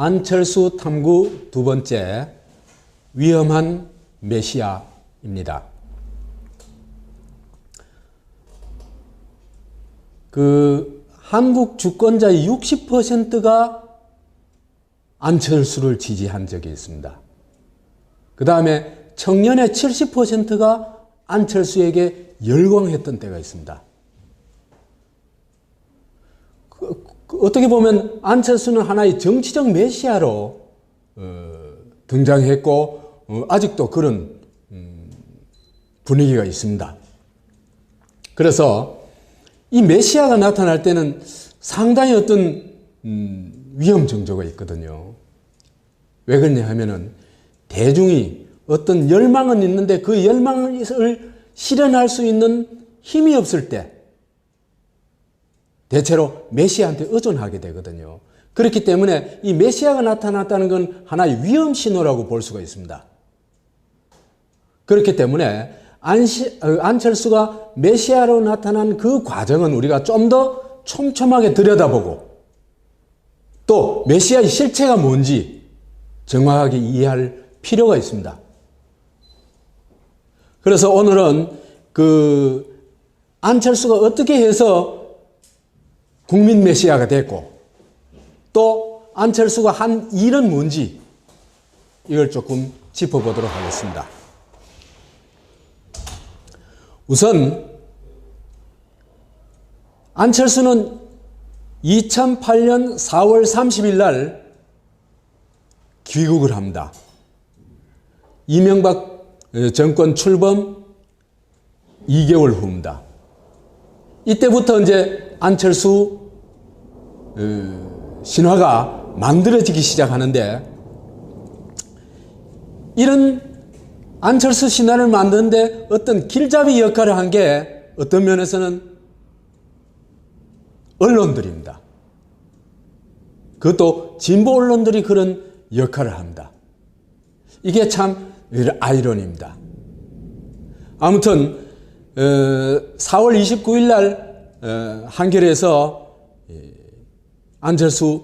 안철수 탐구 두 번째, 위험한 메시아입니다. 한국 주권자의 60%가 안철수를 지지한 적이 있습니다. 그 다음에 청년의 70%가 안철수에게 열광했던 때가 있습니다. 어떻게 보면 안철수는 하나의 정치적 메시아로 등장했고 아직도 그런 분위기가 있습니다. 그래서 이 메시아가 나타날 때는 상당히 어떤 위험 정조가 있거든요. 왜 그러냐 하면은 대중이 어떤 열망은 있는데 그 열망을 실현할 수 있는 힘이 없을 때 대체로 메시아한테 의존하게 되거든요. 그렇기 때문에 이 메시아가 나타났다는 건 하나의 위험 신호라고 볼 수가 있습니다. 그렇기 때문에 안철수가 메시아로 나타난 그 과정은 우리가 좀 더 촘촘하게 들여다보고 또 메시아의 실체가 뭔지 정확하게 이해할 필요가 있습니다. 그래서 오늘은 안철수가 어떻게 해서 국민 메시아가 됐고 또 안철수가 한 일은 뭔지 이걸 조금 짚어보도록 하겠습니다. 우선 안철수는 2008년 4월 30일 날 귀국을 합니다. 이명박 정권 출범 2개월 후입니다. 이때부터 이제 안철수 신화가 만들어지기 시작하는데 이런 안철수 신화를 만드는데 어떤 길잡이 역할을 한 게 어떤 면에서는 언론들입니다. 그것도 진보 언론들이 그런 역할을 합니다. 이게 참 아이러니입니다. 아무튼 4월 29일 날 한겨레에서 안철수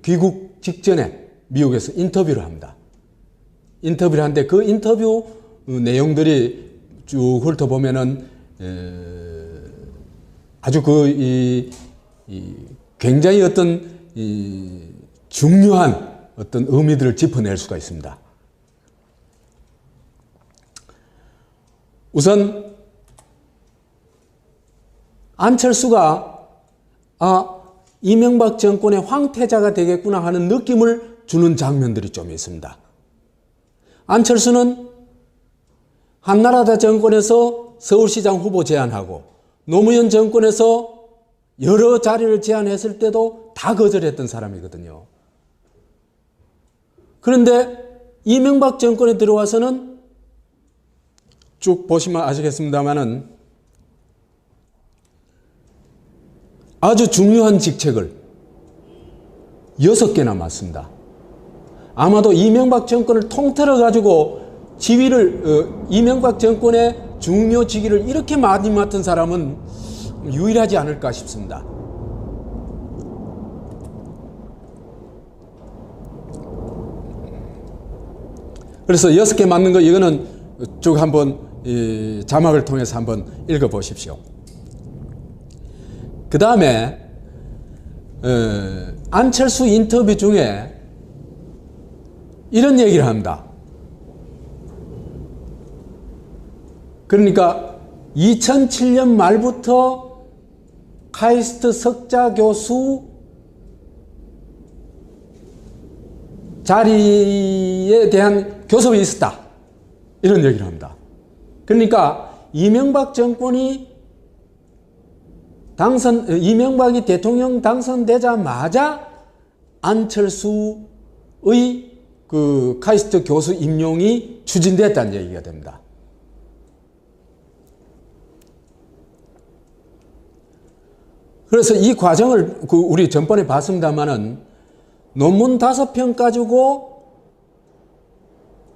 귀국 직전에 미국에서 인터뷰를 합니다. 인터뷰를 하는데 그 인터뷰 내용들이 쭉 훑어보면은 아주 굉장히 어떤 중요한 어떤 의미들을 짚어낼 수가 있습니다. 우선 안철수가 이명박 정권의 황태자가 되겠구나 하는 느낌을 주는 장면들이 좀 있습니다. 안철수는 한나라당 정권에서 서울시장 후보 제안하고 노무현 정권에서 여러 자리를 제안했을 때도 다 거절했던 사람이거든요. 그런데 이명박 정권에 들어와서는 쭉 보시면 아시겠습니다만은 아주 중요한 직책을 6개나 맡습니다. 아마도 이명박 정권을 통틀어 가지고 지위를 이명박 정권의 중요 직위를 이렇게 많이 맡은 사람은 유일하지 않을까 싶습니다. 그래서 6개 맡는 거 이거는 쭉 한번 자막을 통해서 한번 읽어 보십시오. 그 다음에 안철수 인터뷰 중에 이런 얘기를 합니다. 그러니까 2007년 말부터 카이스트 석자 교수 자리에 대한 교섭이 있었다. 이런 얘기를 합니다. 그러니까 이명박 정권이 이명박이 대통령 당선되자마자 안철수의 그 카이스트 교수 임용이 추진됐다는 얘기가 됩니다. 그래서 이 과정을 우리 전번에 봤습니다만은 논문 5편 가지고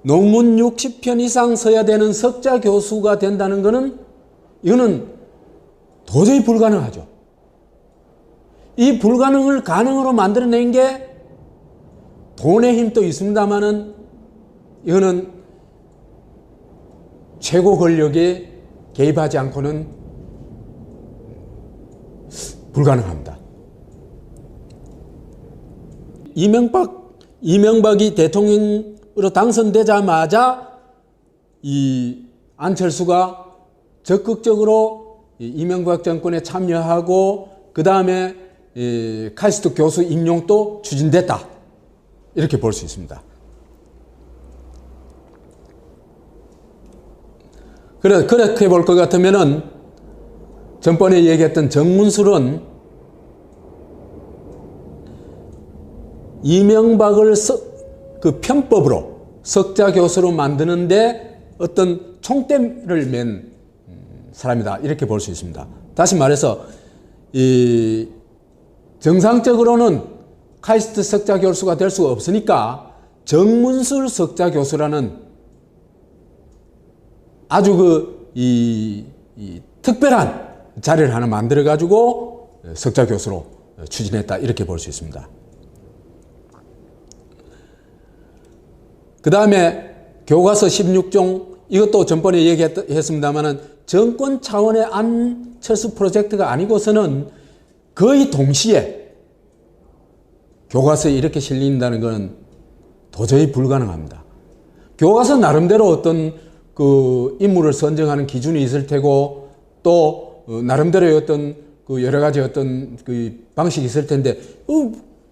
논문 60편 이상 써야 되는 석자 교수가 된다는 것은 이거는 도저히 불가능하죠. 이 불가능을 가능으로 만들어낸 게 돈의 힘도 있습니다만은 이거는 최고 권력에 개입하지 않고는 불가능합니다. 이명박이 대통령으로 당선되자마자 이 안철수가 적극적으로 이명박 정권에 참여하고 그 다음에 카이스트 교수 임용도 추진됐다. 이렇게 볼 수 있습니다. 그렇게 볼 것 같으면은 전번에 얘기했던 정문술은 이명박을 그 편법으로 석자 교수로 만드는데 어떤 총대를 맨 사람이다. 이렇게 볼 수 있습니다. 다시 말해서 정상적으로는 카이스트 석자 교수가 될 수가 없으니까 정문술 석자 교수라는 아주 특별한 자리를 하나 만들어 가지고 석자 교수로 추진했다. 이렇게 볼 수 있습니다. 그 다음에 교과서 16종, 이것도 전번에 얘기했습니다만은 정권 차원의 안철수 프로젝트가 아니고서는 거의 동시에 교과서에 이렇게 실린다는 것은 도저히 불가능합니다. 교과서 나름대로 어떤 그 인물을 선정하는 기준이 있을 테고 또 나름대로의 어떤 그 여러 가지 어떤 그 방식이 있을 텐데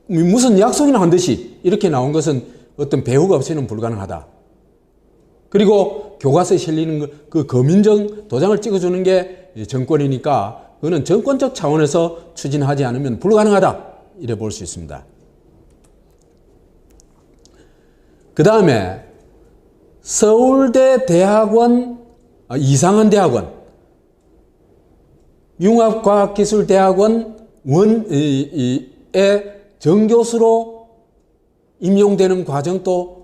무슨 약속이나 한 듯이 이렇게 나온 것은 어떤 배후가 없이는 불가능하다. 그리고 교과서에 실리는 그 거민정 도장을 찍어주는 게 정권이니까 그거는 정권적 차원에서 추진하지 않으면 불가능하다. 이래 볼 수 있습니다. 그 다음에 서울대 대학원, 이상한 대학원, 융합과학기술대학원 의 정교수로 임용되는 과정도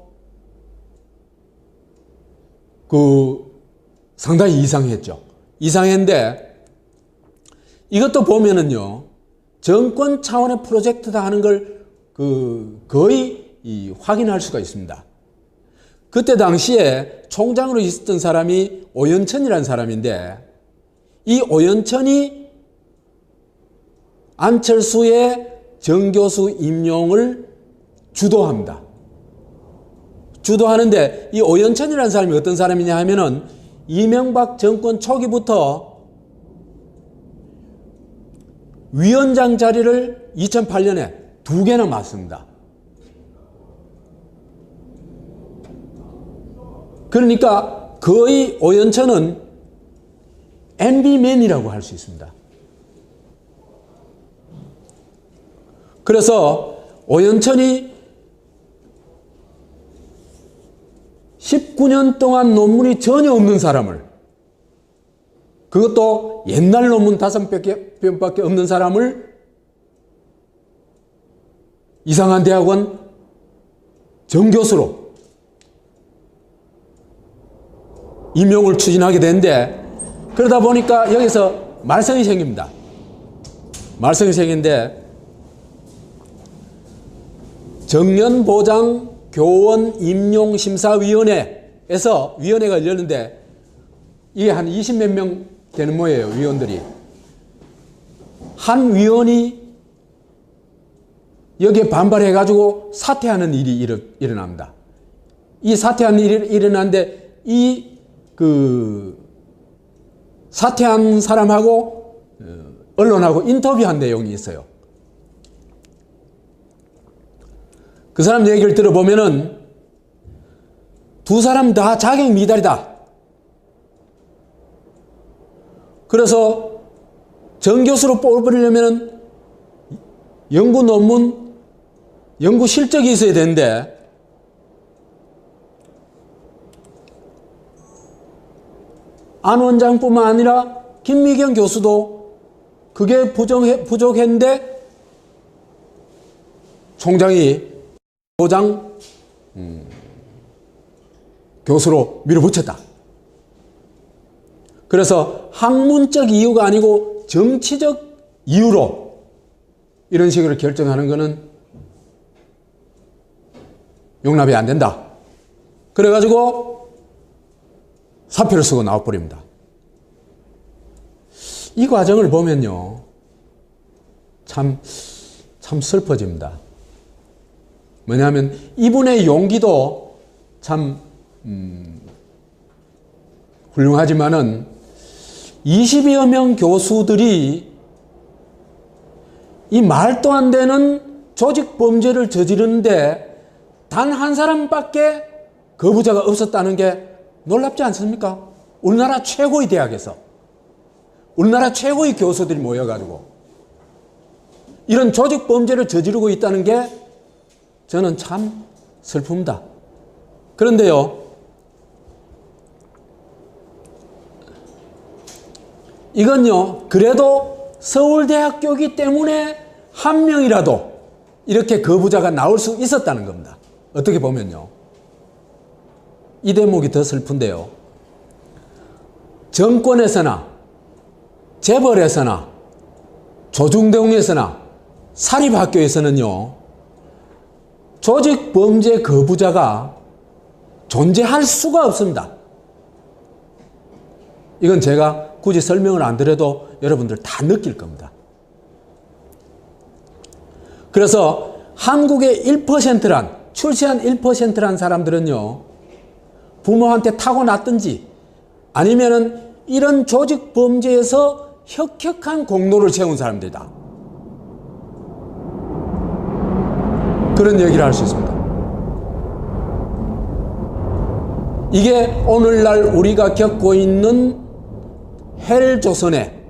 상당히 이상했죠. 이상했는데 이것도 보면은요, 정권 차원의 프로젝트다 하는 걸 거의 확인할 수가 있습니다. 그때 당시에 총장으로 있었던 사람이 오연천이라는 사람인데 이 오연천이 안철수의 정교수 임용을 주도합니다. 주도하는데 이 오연천이라는 사람이 어떤 사람이냐 하면은 이명박 정권 초기부터 위원장 자리를 2008년에 2개나 맡습니다. 그러니까 거의 오연천은 MB맨이라고 할 수 있습니다. 그래서 오연천이 19년 동안 논문이 전혀 없는 사람을, 그것도 옛날 논문 5편밖에 없는 사람을 이상한 대학원 정교수로 임용을 추진하게 되는데, 그러다 보니까 여기서 말썽이 생깁니다. 말썽이 생기는데 정년보장 교원 임용심사위원회에서 위원회가 열렸는데 이게 한 20몇 명 되는 모양이에요. 위원들이. 한 위원이 여기에 반발해가지고 사퇴하는 일이 일어납니다. 이 사퇴하는 일이 일어났는데 사퇴한 사람하고 언론하고 인터뷰한 내용이 있어요. 그 사람 얘기를 들어보면은 두 사람 다 자격 미달이다. 그래서 정교수로 뽑으려면은 연구 논문, 연구 실적이 있어야 되는데 안 원장뿐만 아니라 김미경 교수도 그게 부족했는데 총장이 보장 교수로 밀어붙였다. 그래서 학문적 이유가 아니고 정치적 이유로 이런 식으로 결정하는 것은 용납이 안 된다. 그래가지고 사표를 쓰고 나와버립니다. 이 과정을 보면요, 참 슬퍼집니다. 뭐냐면 이분의 용기도 참 훌륭하지만은 20여 명 교수들이 이 말도 안 되는 조직 범죄를 저지르는데 단 한 사람밖에 거부자가 없었다는 게 놀랍지 않습니까? 우리나라 최고의 대학에서, 우리나라 최고의 교수들이 모여가지고 이런 조직 범죄를 저지르고 있다는 게 저는 참 슬픕니다. 그런데요, 이건요, 그래도 서울대학교이기 때문에 한 명이라도 이렇게 거부자가 나올 수 있었다는 겁니다. 어떻게 보면요, 이 대목이 더 슬픈데요, 정권에서나 재벌에서나 조중동에서나 사립학교에서는요, 조직 범죄 거부자가 존재할 수가 없습니다. 이건 제가 굳이 설명을 안 드려도 여러분들 다 느낄 겁니다. 그래서 한국의 1%란, 출세한 1%란 사람들은요, 부모한테 타고났든지 아니면은 이런 조직 범죄에서 혁혁한 공로를 세운 사람들이다. 그런 얘기를 할 수 있습니다. 이게 오늘날 우리가 겪고 있는 헬조선의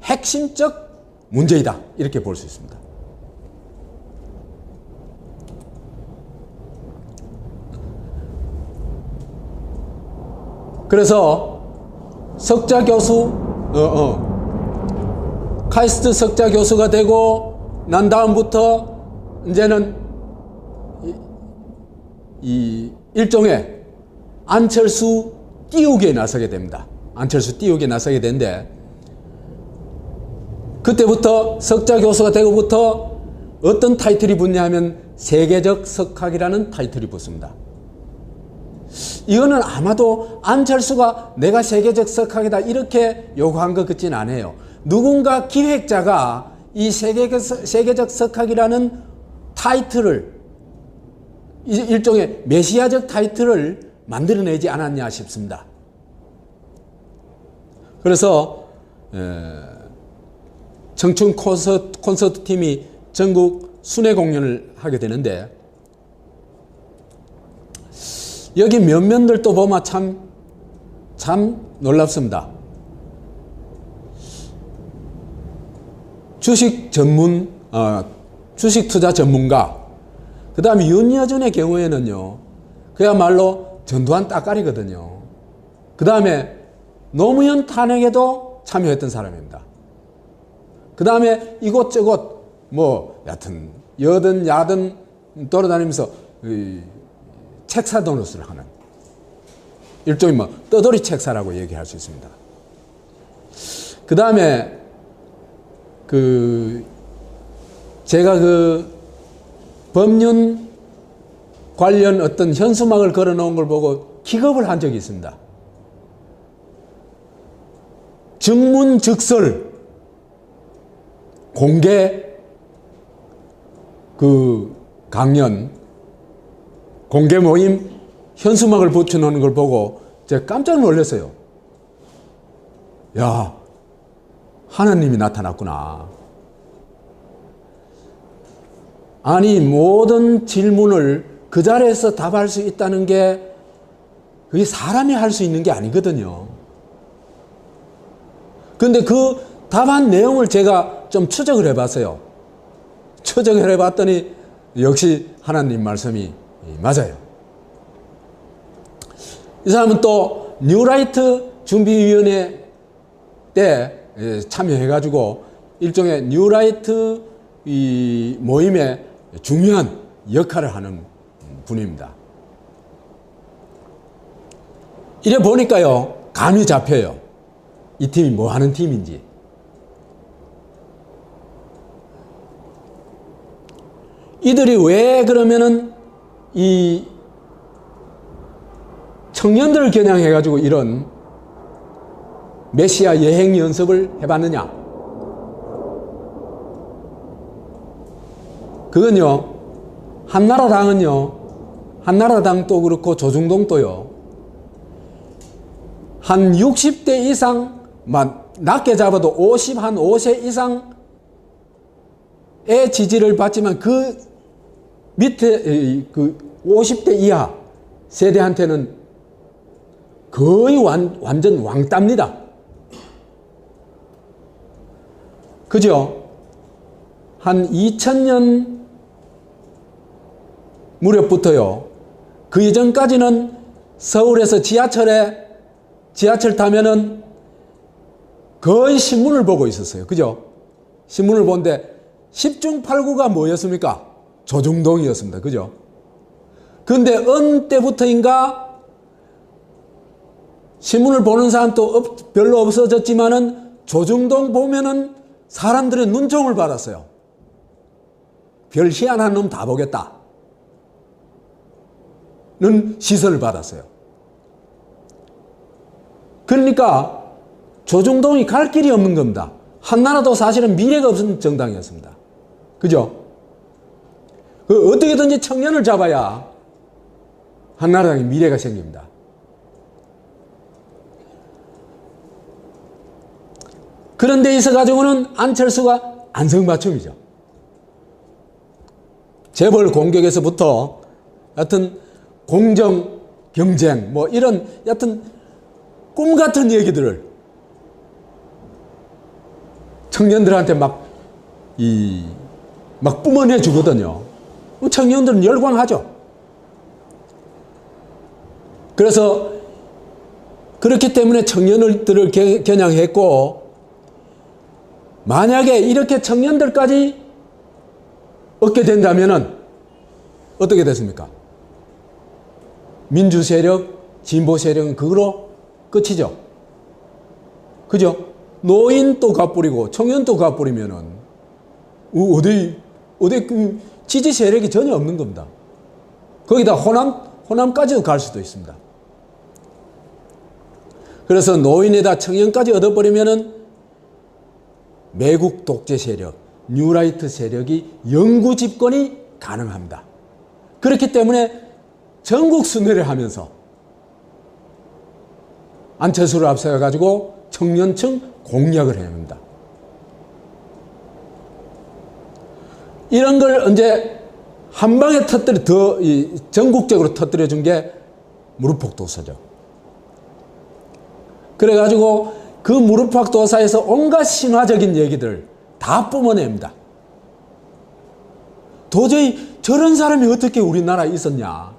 핵심적 문제이다. 이렇게 볼 수 있습니다. 그래서 석자 교수, 카이스트 석자 교수가 되고 난 다음부터 이제는 이 일종의 안철수 띄우기에 나서게 됩니다. 안철수 띄우기에 나서게 되는데, 그때부터 석자 교수가 되고부터 어떤 타이틀이 붙냐 하면 세계적 석학이라는 타이틀이 붙습니다. 이거는 아마도 안철수가 내가 세계적 석학이다 이렇게 요구한 것 같지는 않아요. 누군가 기획자가 이 세계적 석학이라는 타이틀을, 일종의 메시아적 타이틀을 만들어내지 않았냐 싶습니다. 그래서 청춘 콘서트 팀이 전국 순회 공연을 하게 되는데, 여기 면면들도 보면 참 놀랍습니다. 주식 투자 전문가, 그 다음에 윤여준의 경우에는요, 그야말로 전두환 따까리거든요. 그 다음에 노무현 탄핵에도 참여했던 사람입니다. 그 다음에 이곳저곳 여하튼 여든 야든 돌아다니면서 책사 도넛을 하는, 일종의 떠돌이 책사라고 얘기할 수 있습니다. 그 다음에 제가 법륜 관련 어떤 현수막을 걸어 놓은 걸 보고 기겁을 한 적이 있습니다. 즉문즉설 공개 강연, 공개 모임 현수막을 붙여놓는 걸 보고 제가 깜짝 놀랐어요. 야, 하나님이 나타났구나. 아니, 모든 질문을 그 자리에서 답할 수 있다는 게 그게 사람이 할 수 있는 게 아니거든요. 그런데 그 답한 내용을 제가 좀 추적을 해봤어요. 추적을 해봤더니 역시 하나님 말씀이 맞아요. 이 사람은 또 뉴라이트 준비위원회 때 참여해가지고 일종의 뉴라이트 이 모임에 중요한 역할을 하는 분입니다. 이래 보니까요, 감이 잡혀요. 이 팀이 뭐 하는 팀인지. 이들이 왜 그러면은 이 청년들을 겨냥해가지고 이런 메시아 여행 연습을 해봤느냐? 그건요, 한나라당도 그렇고 조중동도요, 한 60대 이상, 낮게 잡아도 5세 이상의 지지를 받지만 그 밑에 그 50대 이하 세대한테는 거의 완전 왕따입니다. 그죠? 한 2000년 무렵부터요, 그 이전까지는 서울에서 지하철 타면은 거의 신문을 보고 있었어요. 그죠? 신문을 보는데 10중 8구가 뭐였습니까? 조중동이었습니다. 그죠? 그런데 어느 때부터인가 신문을 보는 사람도 별로 없어졌지만은 조중동 보면은 사람들의 눈총을 받았어요. 별 희한한 놈 다 보겠다 는 시선을 받았어요. 그러니까 조중동이 갈 길이 없는 겁니다. 한나라도 사실은 미래가 없는 정당이었습니다. 그죠? 어떻게든지 청년을 잡아야 한나라당에 미래가 생깁니다. 그런 데 있어 가지고는 안철수가 안성맞춤이죠. 재벌 공격에서부터 여하튼 공정, 경쟁, 뭐 이런 여하튼 꿈 같은 얘기들을 청년들한테 막 뿜어내 주거든요. 청년들은 열광하죠. 그래서 그렇기 때문에 청년들을 겨냥했고, 만약에 이렇게 청년들까지 얻게 된다면은 어떻게 됐습니까? 민주 세력, 진보 세력은 그거로 끝이죠. 그죠? 노인도 갚부리고 청년도 갚부리면은 어디 그 지지 세력이 전혀 없는 겁니다. 거기다 호남까지도 갈 수도 있습니다. 그래서 노인에다 청년까지 얻어버리면은 매국 독재 세력, 뉴라이트 세력이 영구 집권이 가능합니다. 그렇기 때문에 전국 순회를 하면서 안철수를 앞세워가지고 청년층 공략을 해야 합니다. 이런 걸 이제 한 방에 전국적으로 터뜨려준 게 무릎팍도사죠. 그래가지고 그 무릎팍도사에서 온갖 신화적인 얘기들 다 뿜어냅니다. 도저히 저런 사람이 어떻게 우리나라에 있었냐.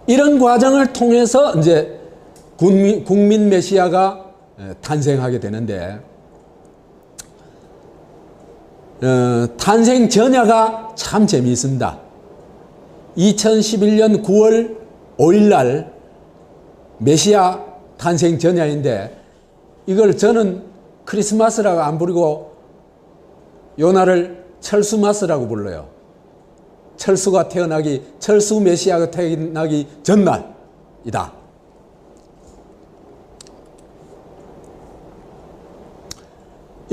이런 과정을 통해서 이제 국민 메시아가 탄생하게 되는데, 탄생 전야가 참 재미있습니다. 2011년 9월 5일 날 메시아 탄생 전야인데, 이걸 저는 크리스마스라고 안 부르고 요 날을 철수마스라고 불러요. 철수 메시아가 태어나기 전날이다.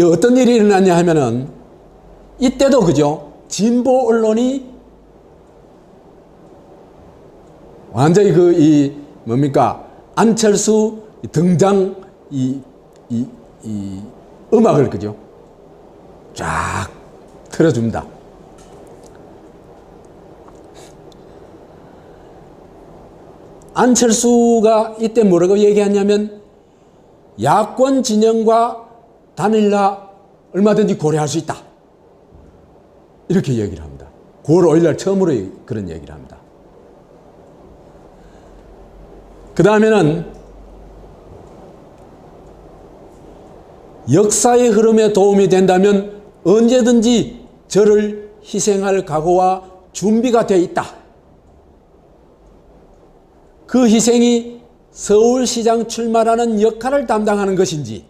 어떤 일이 일어났냐 하면은, 이때도 그죠? 진보 언론이 완전히 안철수 등장 음악을 그죠? 쫙 틀어줍니다. 안철수가 이때 뭐라고 얘기하냐면, 야권 진영과 단일화 얼마든지 고려할 수 있다. 이렇게 얘기를 합니다. 9월 5일 날 처음으로 그런 얘기를 합니다. 그 다음에는 역사의 흐름에 도움이 된다면 언제든지 저를 희생할 각오와 준비가 되어 있다. 그 희생이 서울시장 출마라는 역할을 담당하는 것인지,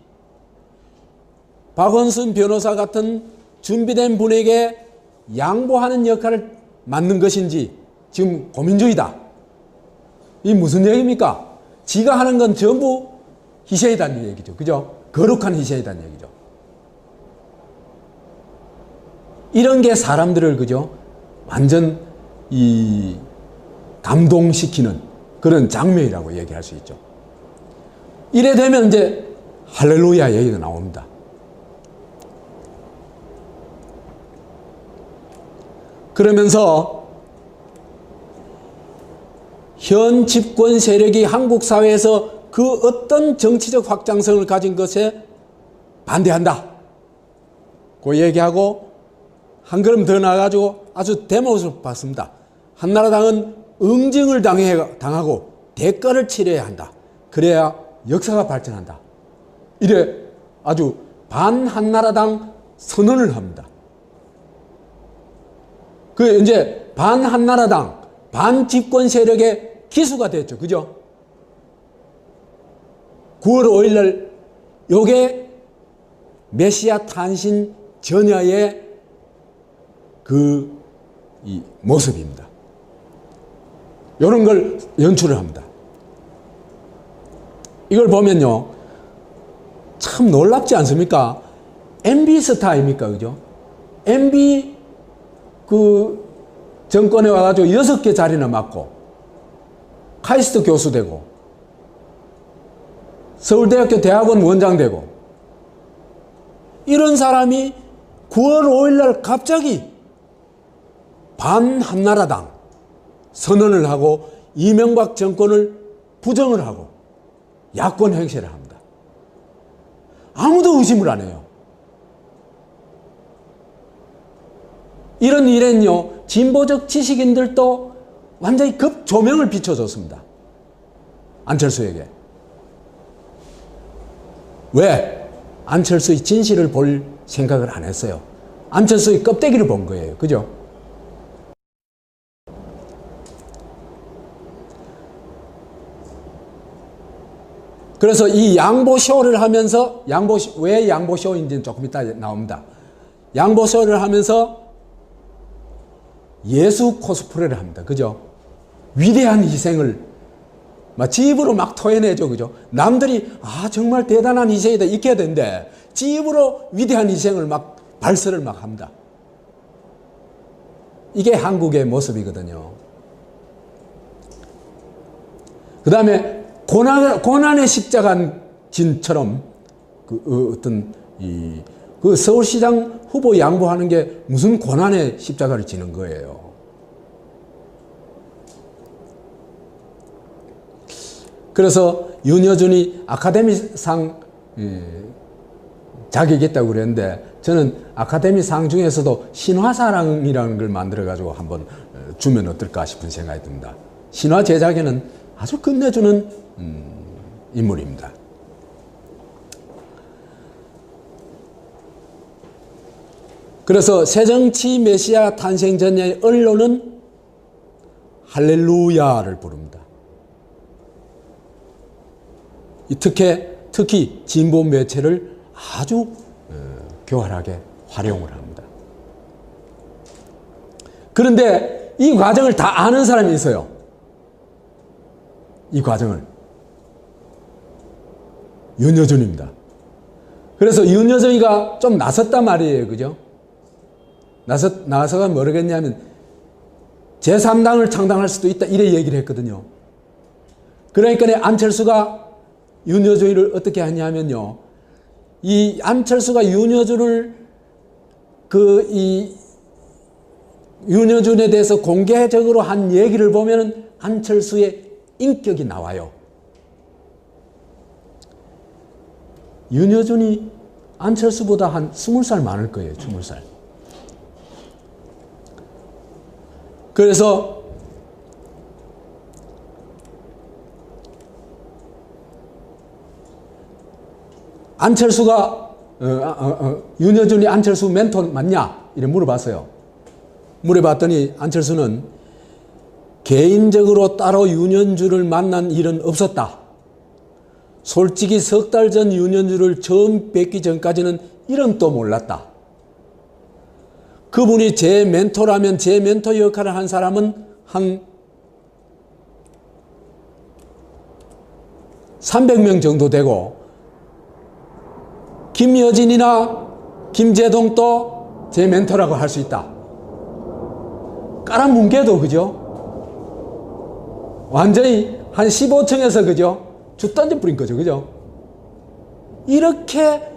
박원순 변호사 같은 준비된 분에게 양보하는 역할을 맡는 것인지 지금 고민 중이다. 이 무슨 얘기입니까? 지가 하는 건 전부 희생이라는 얘기죠. 그죠? 거룩한 희생이라는 얘기죠. 이런 게 사람들을, 그죠? 완전 감동시키는 그런 장면이라고 얘기할 수 있죠. 이래 되면 이제 할렐루야 얘기가 나옵니다. 그러면서 현 집권 세력이 한국 사회에서 그 어떤 정치적 확장성을 가진 것에 반대한다. 그 얘기하고 한 걸음 더 나아가지고 아주 대목을 봤습니다. 한나라당은 응징을 당하고 대가를 치러야 한다. 그래야 역사가 발전한다. 이래 아주 반한나라당 선언을 합니다. 그 이제 반한나라당, 반집권 세력의 기수가 됐죠. 그죠? 9월 5일 날 요게 메시아 탄신 전야의 이 모습입니다. 이런 걸 연출을 합니다. 이걸 보면요, 참 놀랍지 않습니까? MB 스타 아닙니까? 그죠? MB 그 정권에 와가지고 6개 자리나 맡고, 카이스트 교수 되고, 서울대학교 대학원 원장 되고, 이런 사람이 9월 5일 날 갑자기 반한나라당 선언을 하고 이명박 정권을 부정을 하고 야권 행세를 합니다. 아무도 의심을 안 해요. 이런 일엔요, 진보적 지식인들도 완전히 급조명을 비춰줬습니다. 안철수에게. 왜? 안철수의 진실을 볼 생각을 안 했어요. 안철수의 껍데기를 본 거예요. 그죠? 그래서 이 양보쇼를 하면서, 왜 양보쇼인지는 조금 이따 나옵니다. 양보쇼를 하면서 예수 코스프레를 합니다. 그죠? 위대한 희생을 집으로 막 토해내죠. 그죠? 남들이 정말 대단한 희생이다 이렇게 해야 되는데 집으로 위대한 희생을 막 발설을 막 합니다. 이게 한국의 모습이거든요. 그 다음에 고난의 십자가진처럼 그 서울시장 후보 양보하는게 무슨 고난의 십자가를 지는 거예요. 그래서 윤여준이 아카데미상 자격이 있다고 그랬는데, 저는 아카데미상 중에서도 신화사랑이라는 걸 만들어가지고 한번 주면 어떨까 싶은 생각이 듭니다. 신화 제작에는 아주 끝내주는 인물입니다. 그래서 새정치 메시아 탄생 전야의 언론은 할렐루야를 부릅니다. 특히 진보 매체를 아주 교활하게 활용을 합니다. 그런데 이 과정을 다 아는 사람이 있어요. 이 과정을. 윤여준입니다. 그래서 윤여준이가 좀 나섰단 말이에요. 그죠? 나서가 뭐라겠냐면 제3당을 창당할 수도 있다 이래 얘기를 했거든요. 그러니까 안철수가 윤여준을 어떻게 하냐면요, 이 안철수가 윤여준을 윤여준에 대해서 공개적으로 한 얘기를 보면은 안철수의 인격이 나와요. 윤여준이 안철수보다 한 20살 많을 거예요. 20살. 그래서 안철수가 윤여준이 안철수 멘토 맞냐? 이래 물어봤어요. 물어봤더니 안철수는 개인적으로 따로 윤여준을 만난 일은 없었다. 솔직히 석 달 전 윤여준을 처음 뵙기 전까지는 이런 또 몰랐다. 그분이 제 멘토라면 제 멘토 역할을 한 사람은 한 300명 정도 되고, 김여진이나 김재동도 제 멘토라고 할 수 있다. 까란뭉개도 그죠? 완전히 한 15층에서 그죠? 주 던져버린 거죠. 그죠? 이렇게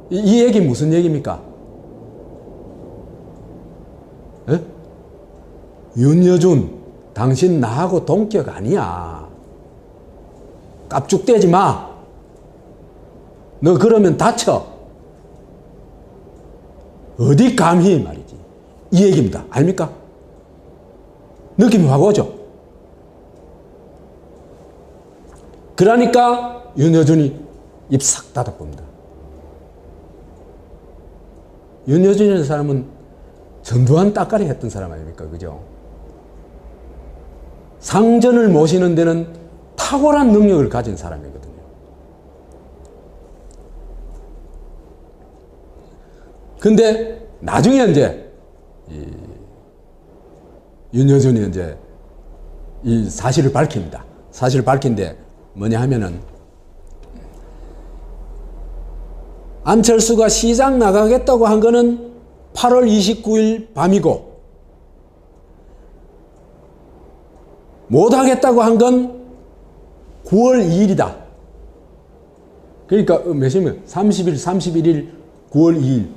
이 얘기 무슨 얘기입니까? 에? 윤여준, 당신 나하고 동격 아니야. 깝죽대지 마. 너 그러면 다쳐. 어디 감히 말이지. 이 얘기입니다. 아닙니까? 느낌이 확 오죠? 그러니까 윤여준이 입 싹 닫아봅니다. 윤여준이라는 사람은 전두환 따까리 했던 사람 아닙니까? 그죠? 상전을 모시는 데는 탁월한 능력을 가진 사람이거든요. 근데 나중에 이제 윤여준이 이제 이 사실을 밝힙니다. 사실을 밝힌데 뭐냐 하면은, 안철수가 시장 나가겠다고 한 거는 8월 29일 밤이고, 못하겠다고 한 건 9월 2일이다. 그러니까 몇이면 30일, 31일, 9월 2일.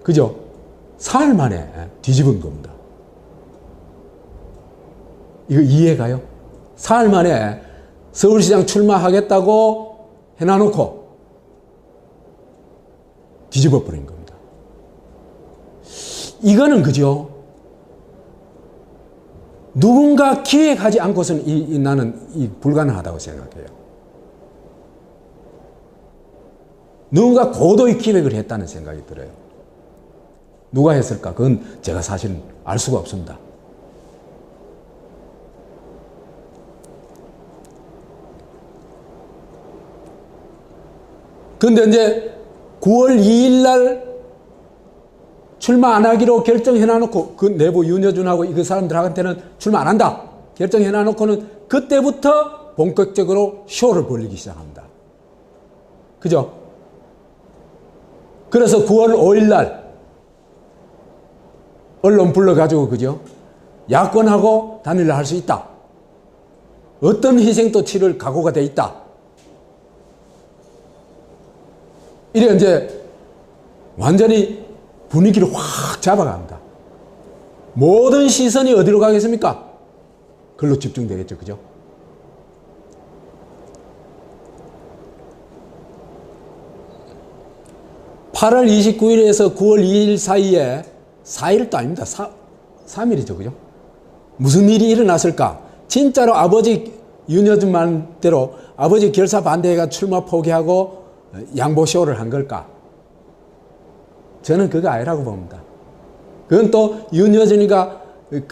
그죠? 사흘 만에 뒤집은 겁니다. 이거 이해가요? 사흘 만에 서울시장 출마하겠다고 해놔놓고 뒤집어 버린 겁니다. 이거는 그죠? 누군가 기획하지 않고서는 나는 불가능하다고 생각해요. 누군가 고도의 기획을 했다는 생각이 들어요. 누가 했을까? 그건 제가 사실 알 수가 없습니다. 근데 이제 9월 2일 날 출마 안 하기로 결정해놔놓고, 그 내부 윤여준하고 그 사람들한테는 출마 안 한다 결정해놔놓고는 그때부터 본격적으로 쇼를 벌리기 시작합니다. 그죠? 그래서 9월 5일 날 언론 불러가지고, 그죠? 야권하고 단일을 할 수 있다. 어떤 희생도 치를 각오가 돼 있다. 이래 이제 완전히 분위기를 확 잡아갑니다. 모든 시선이 어디로 가겠습니까? 그걸로 집중되겠죠. 그죠? (8월 29일에서) 9월 2일 사이에, 4일도 아닙니다. 3일이죠. 그죠? 무슨 일이 일어났을까? 진짜로 아버지 윤여준 말대로 아버지 결사 반대해가 출마 포기하고 양보쇼를 한 걸까? 저는 그거 아니라고 봅니다. 그건 또 윤여준이가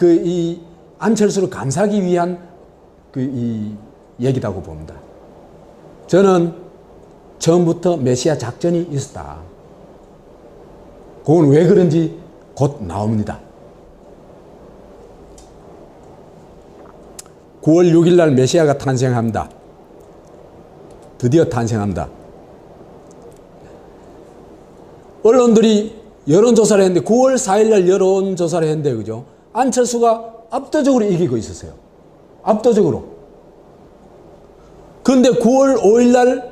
이 안철수를 감싸기 위한 이 얘기라고 봅니다. 저는 처음부터 메시아 작전이 있었다. 그건 왜 그런지 곧 나옵니다. 9월 6일 날 메시아가 탄생합니다. 드디어 탄생합니다. 언론들이 여론조사를 했는데, 9월 4일 날 여론조사를 했는데, 그죠? 안철수가 압도적으로 이기고 있었어요. 압도적으로. 그런데 9월 5일 날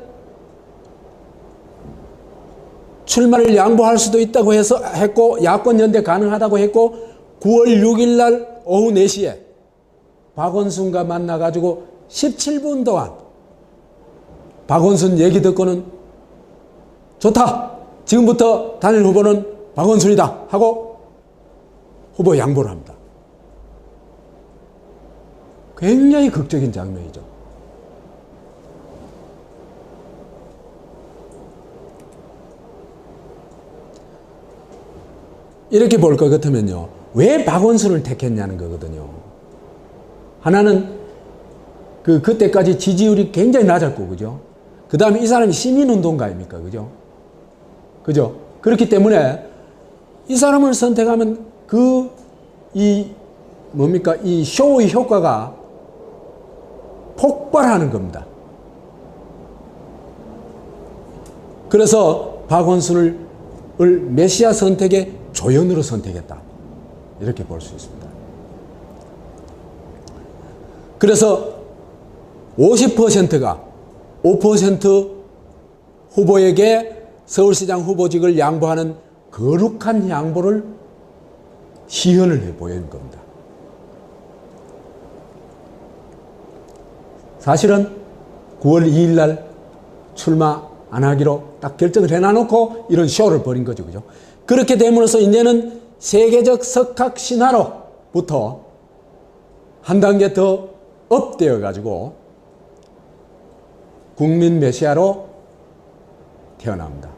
출마를 양보할 수도 있다고 했고, 야권 연대 가능하다고 했고, 9월 6일 날 오후 4시에 박원순과 만나가지고 17분 동안 박원순 얘기 듣고는 좋다. 지금부터 단일 후보는 박원순이다 하고 후보 양보를 합니다. 굉장히 극적인 장면이죠. 이렇게 볼 것 같으면요, 왜 박원순을 택했냐는 거거든요. 하나는 그때까지 지지율이 굉장히 낮았고, 그죠? 그 다음에 이 사람이 시민운동가입니까? 그죠? 그죠? 그렇기 때문에 이 사람을 선택하면 이 쇼의 효과가 폭발하는 겁니다. 그래서 박원순을 메시아 선택의 조연으로 선택했다. 이렇게 볼 수 있습니다. 그래서 50%가 5% 후보에게 서울시장 후보직을 양보하는 거룩한 양보를 시연을 해 보이는 겁니다. 사실은 9월 2일 날 출마 안 하기로 딱 결정을 해놔놓고 이런 쇼를 벌인 거죠. 그죠? 그렇게 됨으로써 이제는 세계적 석학 신화로부터 한 단계 더 업되어 가지고 국민 메시아로 태어납니다.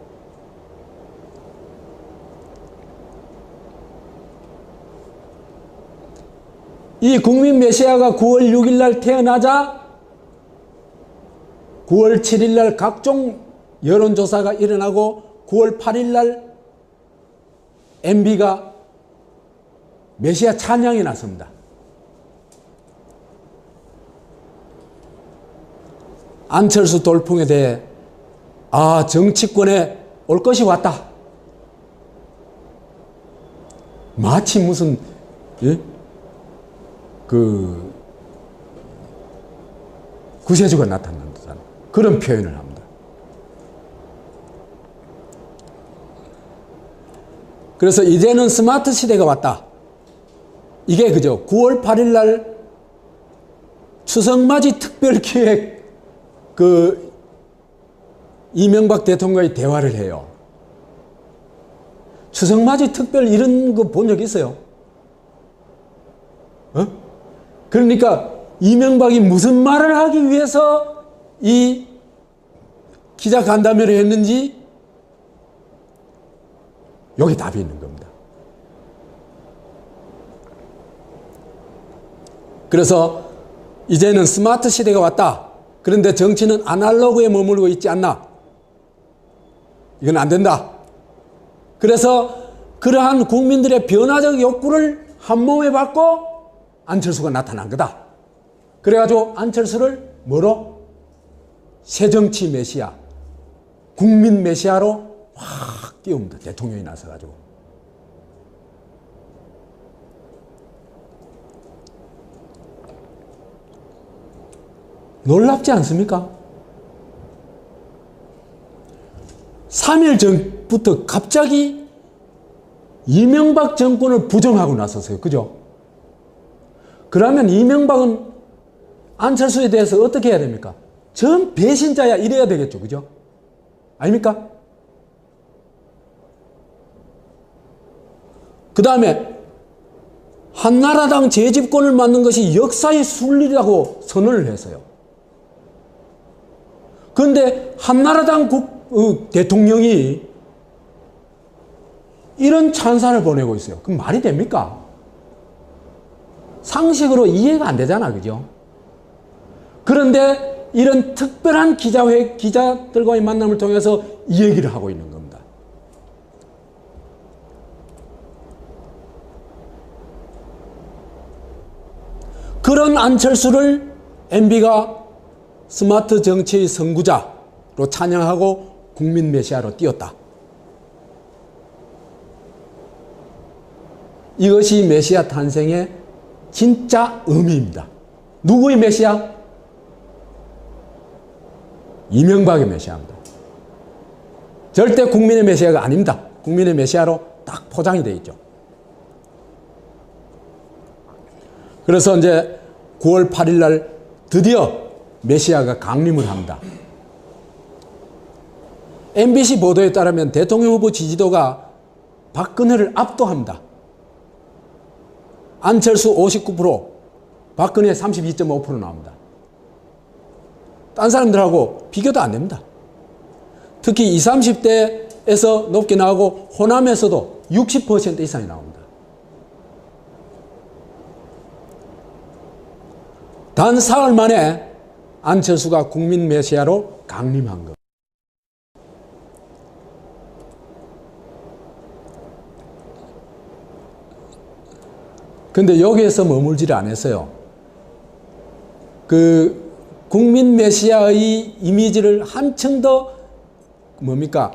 이 국민 메시아가 9월 6일 날 태어나자 9월 7일 날 각종 여론조사가 일어나고 9월 8일 날 MB가 메시아 찬양에 나섭니다. 안철수 돌풍에 대해 정치권에 올 것이 왔다. 마치 무슨 구세주가 나타난 듯한 그런 표현을 합니다. 그래서 이제는 스마트 시대가 왔다. 이게 그죠? 9월 8일 날 추석맞이 특별기획 이명박 대통령과의 대화를 해요. 추석맞이 특별 이런 거 본 적 있어요? 그러니까 이명박이 무슨 말을 하기 위해서 이 기자 간담회를 했는지 여기 답이 있는 겁니다. 그래서 이제는 스마트 시대가 왔다. 그런데 정치는 아날로그에 머물고 있지 않나? 이건 안 된다. 그래서 그러한 국민들의 변화적 욕구를 한몸에 받고 안철수가 나타난 거다. 그래가지고 안철수를 뭐로? 새정치 메시아, 국민 메시아로 확 띄웁니다. 대통령이 나서가지고. 놀랍지 않습니까? 3일 전부터 갑자기 이명박 정권을 부정하고 나섰어요. 그죠? 그러면 이명박은 안철수에 대해서 어떻게 해야 됩니까? 전 배신자야 이래야 되겠죠. 그죠? 아닙니까? 그 다음에 한나라당 재집권을 맡는 것이 역사의 순리라고 선언을 했어요. 그런데 한나라당 대통령이 이런 찬사를 보내고 있어요. 그럼 말이 됩니까? 상식으로 이해가 안 되잖아. 그죠? 그런데 이런 특별한 기자들과의 만남을 통해서 이 얘기를 하고 있는 겁니다. 그런 안철수를 MB가 스마트 정치의 선구자로 찬양하고 국민 메시아로 띄웠다. 이것이 메시아 탄생의 진짜 의미입니다. 누구의 메시아? 이명박의 메시아입니다. 절대 국민의 메시아가 아닙니다. 국민의 메시아로 딱 포장이 되어 있죠. 그래서 이제 9월 8일 날 드디어 메시아가 강림을 합니다. MBC 보도에 따르면 대통령 후보 지지도가 박근혜를 압도합니다. 안철수 59%, 박근혜 32.5% 나옵니다. 딴 사람들하고 비교도 안 됩니다. 특히 20, 30대에서 높게 나오고 호남에서도 60% 이상이 나옵니다. 단 사흘 만에 안철수가 국민 메시아로 강림한 것. 근데 여기에서 머물지를 않았어요. 그 국민 메시아의 이미지를 한층 더 뭡니까?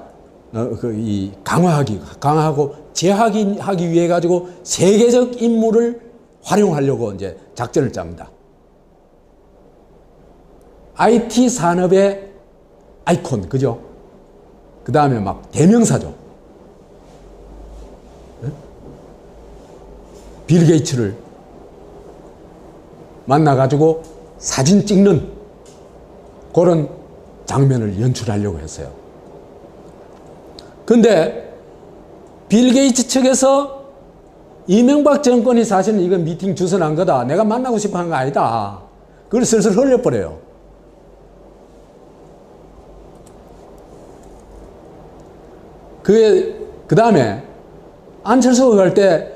강화하고 제하기 위해 가지고 세계적 인물을 활용하려고 이제 작전을 짭니다. IT 산업의 아이콘, 그죠? 그 다음에 막 대명사죠. 빌 게이츠를 만나가지고 사진 찍는 그런 장면을 연출하려고 했어요. 근데 빌 게이츠 측에서 이명박 정권이 사실은 이거 미팅 주선한 거다. 내가 만나고 싶어 한 거 아니다. 그걸 슬슬 흘려버려요. 그 다음에 안철수가 갈 때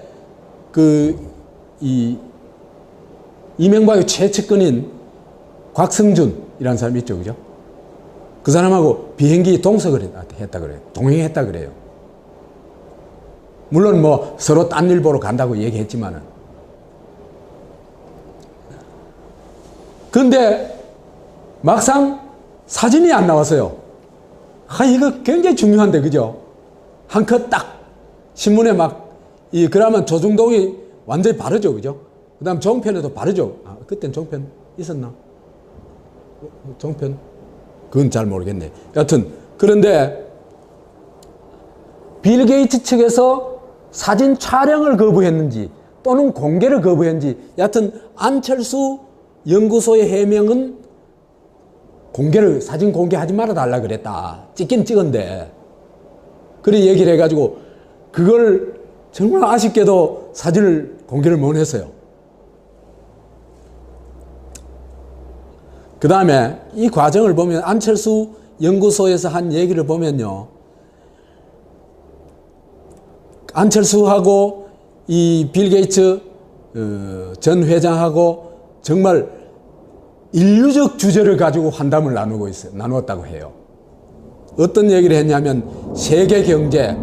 이명박의 최측근인 곽승준이라는 사람이 있죠. 그죠? 그 사람하고 비행기 동석을 했다 그래요. 동행했다 그래요. 물론 뭐 서로 딴 일 보러 간다고 얘기했지만은. 근데 막상 사진이 안 나왔어요. 이거 굉장히 중요한데, 그죠? 한 컷 딱 신문에 그러면 조중동이 완전히 바르죠, 그죠? 그 다음 종편에도 바르죠. 그땐 종편 있었나? 종편? 그건 잘 모르겠네. 여튼, 그런데 빌 게이츠 측에서 사진 촬영을 거부했는지 또는 공개를 거부했는지, 여튼 안철수 연구소의 해명은 사진 공개하지 말아달라 그랬다. 찍긴 찍은데. 그래 얘기를 해가지고 그걸 정말 아쉽게도 사진을 공개를 못 했어요. 그 다음에 이 과정을 보면 안철수 연구소에서 한 얘기를 보면요. 안철수하고 이 빌 게이츠 전 회장하고 정말 인류적 주제를 가지고 환담을 나누었다고 해요. 어떤 얘기를 했냐면 세계 경제,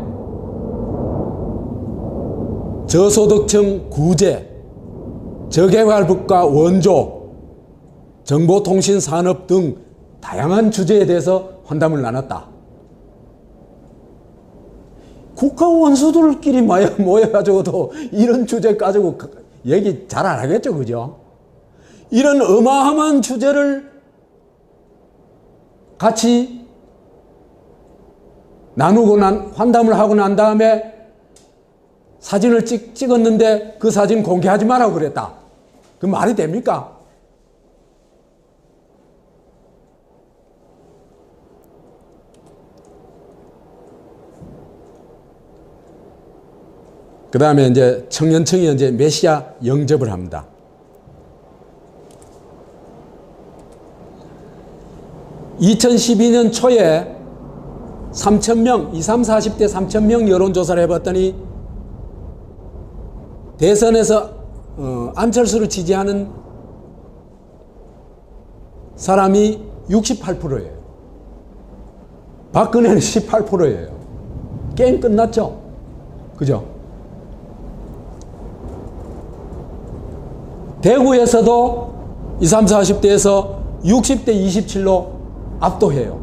저소득층 구제, 저개발국가 원조, 정보통신 산업 등 다양한 주제에 대해서 환담을 나눴다. 국가 원수들끼리 모여가지고도 이런 주제 가지고 얘기 잘 안 하겠죠, 그죠? 이런 어마어마한 주제를 같이 환담을 하고 난 다음에 사진을 찍었는데 그 사진 공개하지 말라고 그랬다. 그 말이 됩니까? 그 다음에 이제 청년층이 이제 메시아 영접을 합니다. (2012년) 초에 3,000명, 20, 30, 40대 3,000명 여론조사를 해봤더니 대선에서 안철수를 지지하는 사람이 68%예요. 박근혜는 18%예요. 게임 끝났죠? 그죠? 대구에서도 20, 30, 40대에서 60대 27로 압도해요.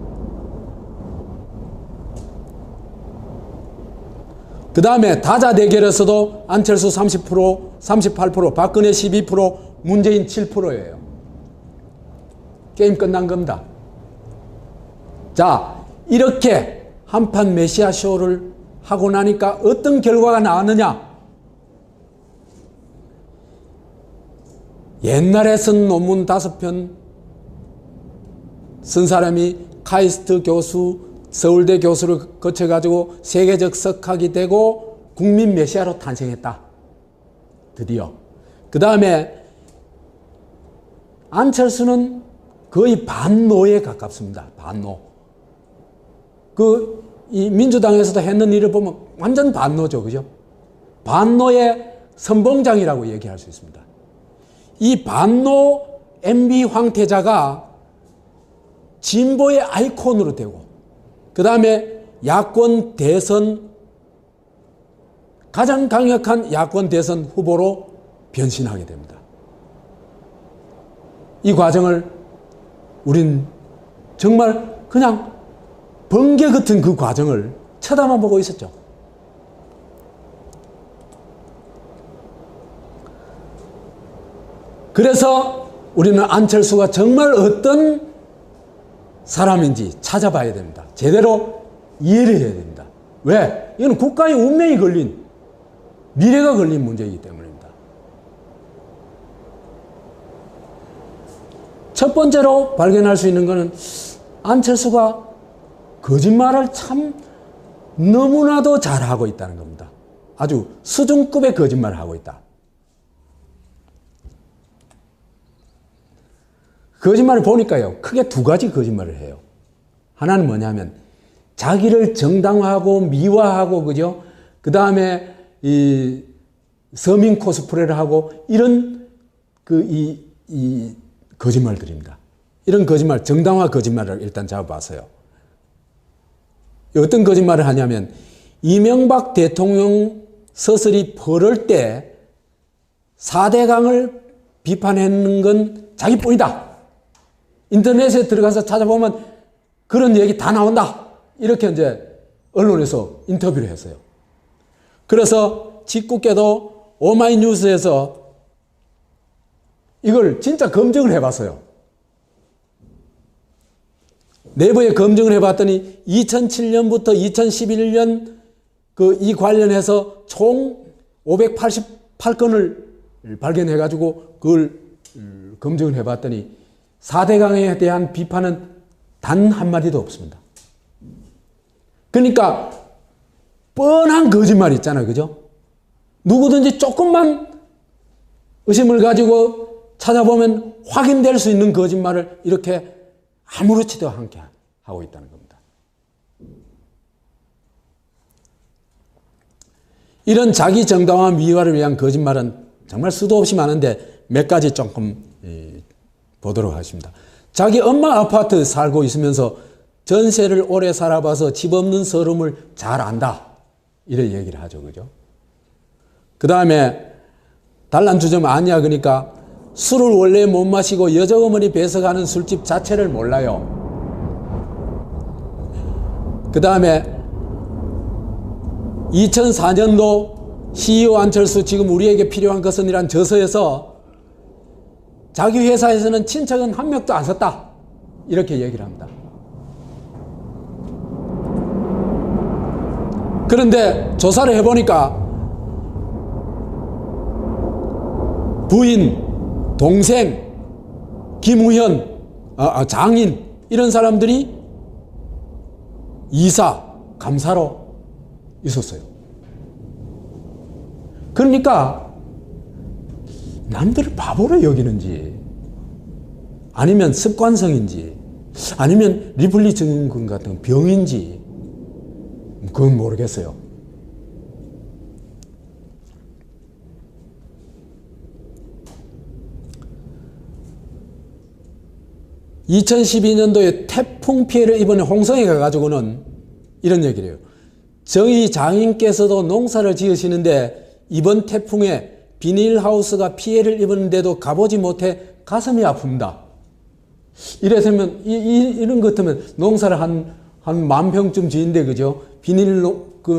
그 다음에 다자 대결에서도 안철수 30%, 38%, 박근혜 12%, 문재인 7%예요. 게임 끝난 겁니다. 자, 이렇게 한판 메시아 쇼를 하고 나니까 어떤 결과가 나왔느냐? 옛날에 쓴 논문 5편 쓴 사람이 카이스트 교수, 서울대 교수를 거쳐가지고 세계적 석학이 되고 국민 메시아로 탄생했다. 드디어. 그 다음에 안철수는 거의 반노에 가깝습니다. 반노. 이 민주당에서도 했는 일을 보면 완전 반노죠. 그죠? 반노의 선봉장이라고 얘기할 수 있습니다. 이 반노 MB 황태자가 진보의 아이콘으로 되고, 그 다음에 야권 대선, 가장 강력한 야권 대선 후보로 변신하게 됩니다. 이 과정을 우린 정말 그냥 번개 같은 그 과정을 쳐다만 보고 있었죠. 그래서 우리는 안철수가 정말 어떤 사람인지 찾아봐야 됩니다. 제대로 이해를 해야 됩니다. 왜? 이건 국가의 운명이 걸린, 미래가 걸린 문제이기 때문입니다. 첫 번째로 발견할 수 있는 것은 안철수가 거짓말을 참 너무나도 잘하고 있다는 겁니다. 아주 수준급의 거짓말을 하고 있다. 거짓말을 보니까요, 크게 두 가지 거짓말을 해요. 하나는 뭐냐면, 자기를 정당화하고 미화하고, 그죠? 그 다음에 이 서민 코스프레를 하고, 이런 이 거짓말들입니다. 이런 거짓말, 정당화 거짓말을 일단 잡아봤어요. 어떤 거짓말을 하냐면, 이명박 대통령 서슬이 벌을 때 4대강을 비판했는 건 자기뿐이다. 인터넷에 들어가서 찾아보면 그런 얘기 다 나온다. 이렇게 이제 언론에서 인터뷰를 했어요. 그래서 짓궂게도 오마이뉴스에서 이걸 진짜 검증을 해봤어요. 내부에 검증을 해봤더니 2007년부터 2011년 이 관련해서 총 588건을 발견해가지고 그걸 검증을 해봤더니 4대강에 대한 비판은 단 한마디도 없습니다. 그러니까 뻔한 거짓말 있잖아요. 그죠? 누구든지 조금만 의심을 가지고 찾아보면 확인될 수 있는 거짓말을 이렇게 아무렇지도 않게 하고 있다는 겁니다. 이런 자기 정당화 미화를 위한 거짓말은 정말 수도 없이 많은데 몇 가지 조금 보도록 하겠습니다. 자기 엄마 아파트 살고 있으면서 전세를 오래 살아봐서 집 없는 서름을 잘 안다. 이런 얘기를 하죠. 그죠? 그 다음에 단란주점 아니야. 그러니까 술을 원래 못 마시고 여자어머니 배석하는 술집 자체를 몰라요. 그 다음에 2004년도 CEO 안철수 지금 우리에게 필요한 것은 이란 저서에서 자기 회사에서는 친척은 한 명도 안 썼다. 이렇게 얘기를 합니다. 그런데 조사를 해보니까 부인, 동생, 김우현, 장인 이런 사람들이 이사, 감사로 있었어요. 그러니까 남들을 바보로 여기는지 아니면 습관성인지 아니면 리플리 증후군 같은 병인지 그건 모르겠어요. (2012년도에) 태풍 피해를 입은 홍성에 가가지고는 이런 얘기를 해요. 저희 장인께서도 농사를 지으시는데 이번 태풍에 비닐하우스가 피해를 입었는데도 가보지 못해 가슴이 아픕니다. 이래서면 이런 것 같으면 농사를 한 10,000평쯤 지은데, 그죠? 비닐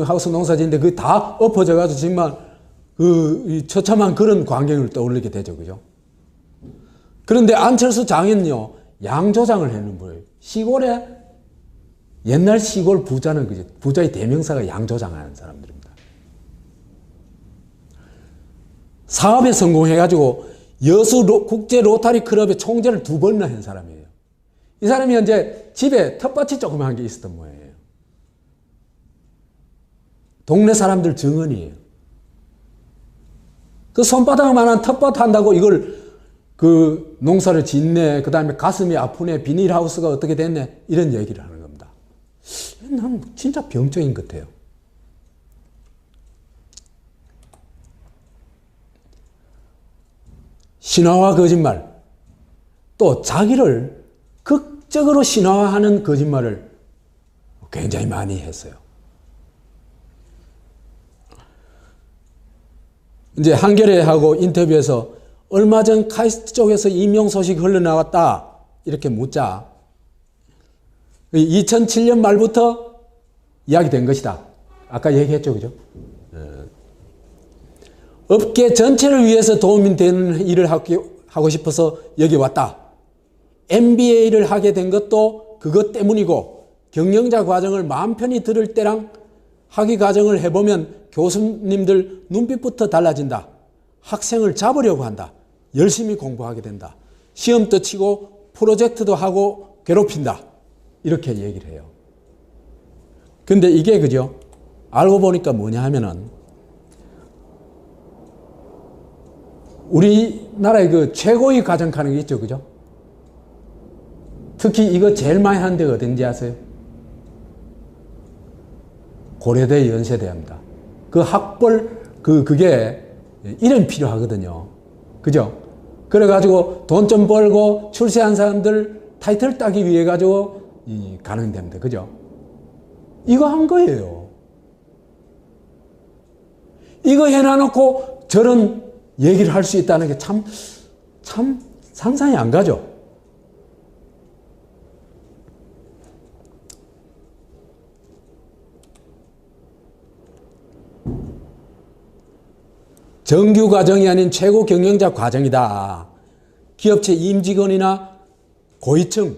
하우스 농사 지은데 그게 다 엎어져가지고 정말 처참한 그런 광경을 떠올리게 되죠. 그죠? 그런데 안철수 장인요, 양조장을 해는 거예요. 시골에, 옛날 시골 부자는 그죠? 부자의 대명사가 양조장 하는 사람들입니다. 사업에 성공해가지고 여수 국제 로타리 클럽의 총재를 2번이나 한 사람이에요. 이 사람이 현재 집에 텃밭이 조그마한 게 있었던 모양이에요. 동네 사람들 정언이에요. 그 손바닥만한 텃밭 한다고 이걸 농사를 짓네, 그 다음에 가슴이 아프네, 비닐하우스가 어떻게 됐네, 이런 얘기를 하는 겁니다. 난 진짜 병적인 것 같아요. 신화와 거짓말, 또 자기를 극적으로 신화화하는 거짓말을 굉장히 많이 했어요. 이제 한겨레하고 인터뷰에서 얼마 전 카이스트 쪽에서 임용 소식이 흘러나왔다. 이렇게 묻자 2007년 말부터 이야기된 것이다. 아까 얘기했죠. 그죠? 업계 전체를 위해서 도움이 되는 일을 하고 싶어서 여기 왔다. MBA를 하게 된 것도 그것 때문이고 경영자 과정을 마음 편히 들을 때랑 학위 과정을 해보면 교수님들 눈빛부터 달라진다. 학생을 잡으려고 한다. 열심히 공부하게 된다. 시험도 치고 프로젝트도 하고 괴롭힌다. 이렇게 얘기를 해요. 근데 이게 그죠? 알고 보니까 뭐냐 하면은 우리나라의 그 최고위 과정 하는 게 있죠. 그죠? 특히 이거 제일 많이 하는 데가 어딘지 아세요? 고려대 연세대입니다. 그 학벌, 그게 이름이 필요하거든요. 그죠? 그래가지고 돈 좀 벌고 출세한 사람들 타이틀 따기 위해 가지고 가는 데입니다. 그죠? 이거 한 거예요. 이거 해놔놓고 저런 얘기를 할 수 있다는 게 참 상상이 안 가죠? 정규 과정이 아닌 최고 경영자 과정이다. 기업체 임직원이나 고위층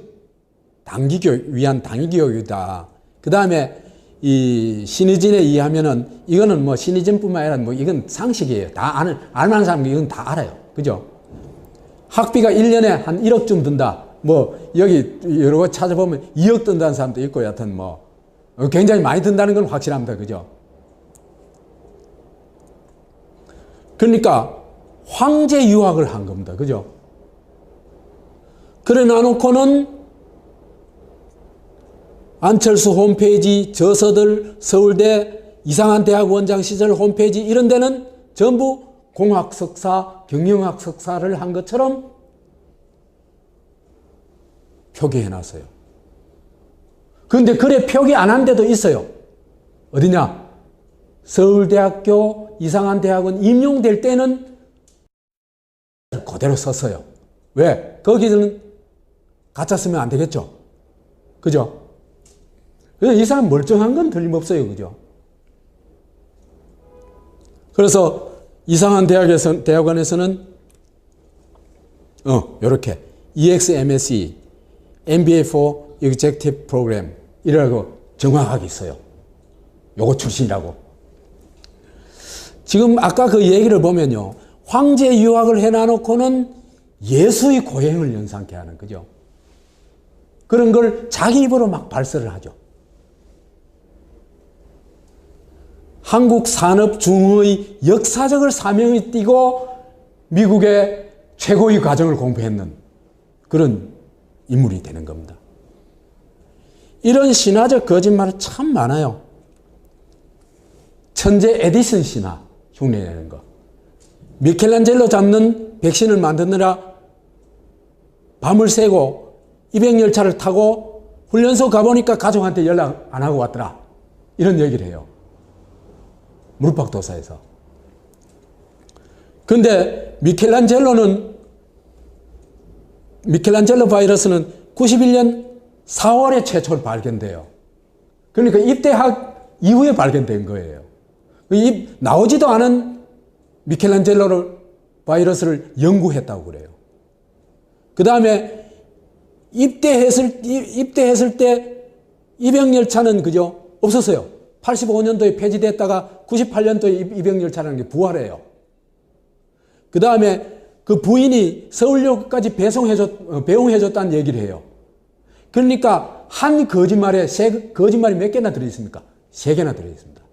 단기 교육 위한 단기 교육이다. 그 다음에 이 신의진에 의하면은 이거는 뭐 신의진뿐만 아니라 뭐 이건 상식이에요. 다 알만한 사람은 이건 다 알아요. 그죠? 학비가 1년에 한 1억쯤 든다. 뭐 여기 여러 거 찾아보면 2억 든다는 사람도 있고 여하튼 뭐 굉장히 많이 든다는 건 확실합니다. 그죠? 그러니까 황제 유학을 한 겁니다. 그죠? 그래 놔놓고는 안철수 홈페이지, 저서들, 서울대 이상한 대학 원장 시절 홈페이지 이런 데는 전부 공학 석사, 경영학 석사를 한 것처럼 표기해 놨어요. 그런데 그래 표기 안 한 데도 있어요. 어디냐? 서울대학교 이상한 대학원 임용될 때는 그대로 썼어요. 왜? 거기는 가짜 쓰면 안 되겠죠. 그죠? 이 사람 멀쩡한 건 틀림없어요. 그죠? 그래서 이상한 대학원에서는 요렇게 EXMSE, MBA for Executive Program 이라고 정확하게 있어요. 요거 출신이라고. 지금 아까 그 얘기를 보면요. 황제 유학을 해놔놓고는 예수의 고행을 연상케 하는 거죠. 그런 걸 자기 입으로 막 발설을 하죠. 한국 산업중흥의 역사적을 사명을 띠고 미국의 최고의 과정을 공부했는 그런 인물이 되는 겁니다. 이런 신화적 거짓말이 참 많아요. 천재 에디슨 신화 흉내내는 거. 미켈란젤로 잡는 백신을 만드느라 밤을 새고 200열차를 타고 훈련소 가보니까 가족한테 연락 안 하고 왔더라. 이런 얘기를 해요. 물박도사에서. 근데 미켈란젤로 바이러스는 91년 4월에 최초로 발견돼요. 그러니까 입대학 이후에 발견된 거예요. 나오지도 않은 미켈란젤로 바이러스를 연구했다고 그래요. 그 다음에 입대했을 때 입영열차는 그죠? 없었어요. 85년도에 폐지됐다가 98년도에 입영열차라는 게 부활해요. 그 다음에 그 부인이 서울역까지 배웅해줬다는 얘기를 해요. 그러니까 한 거짓말에 거짓말이 몇 개나 들어있습니까? 3개나 들어있습니다.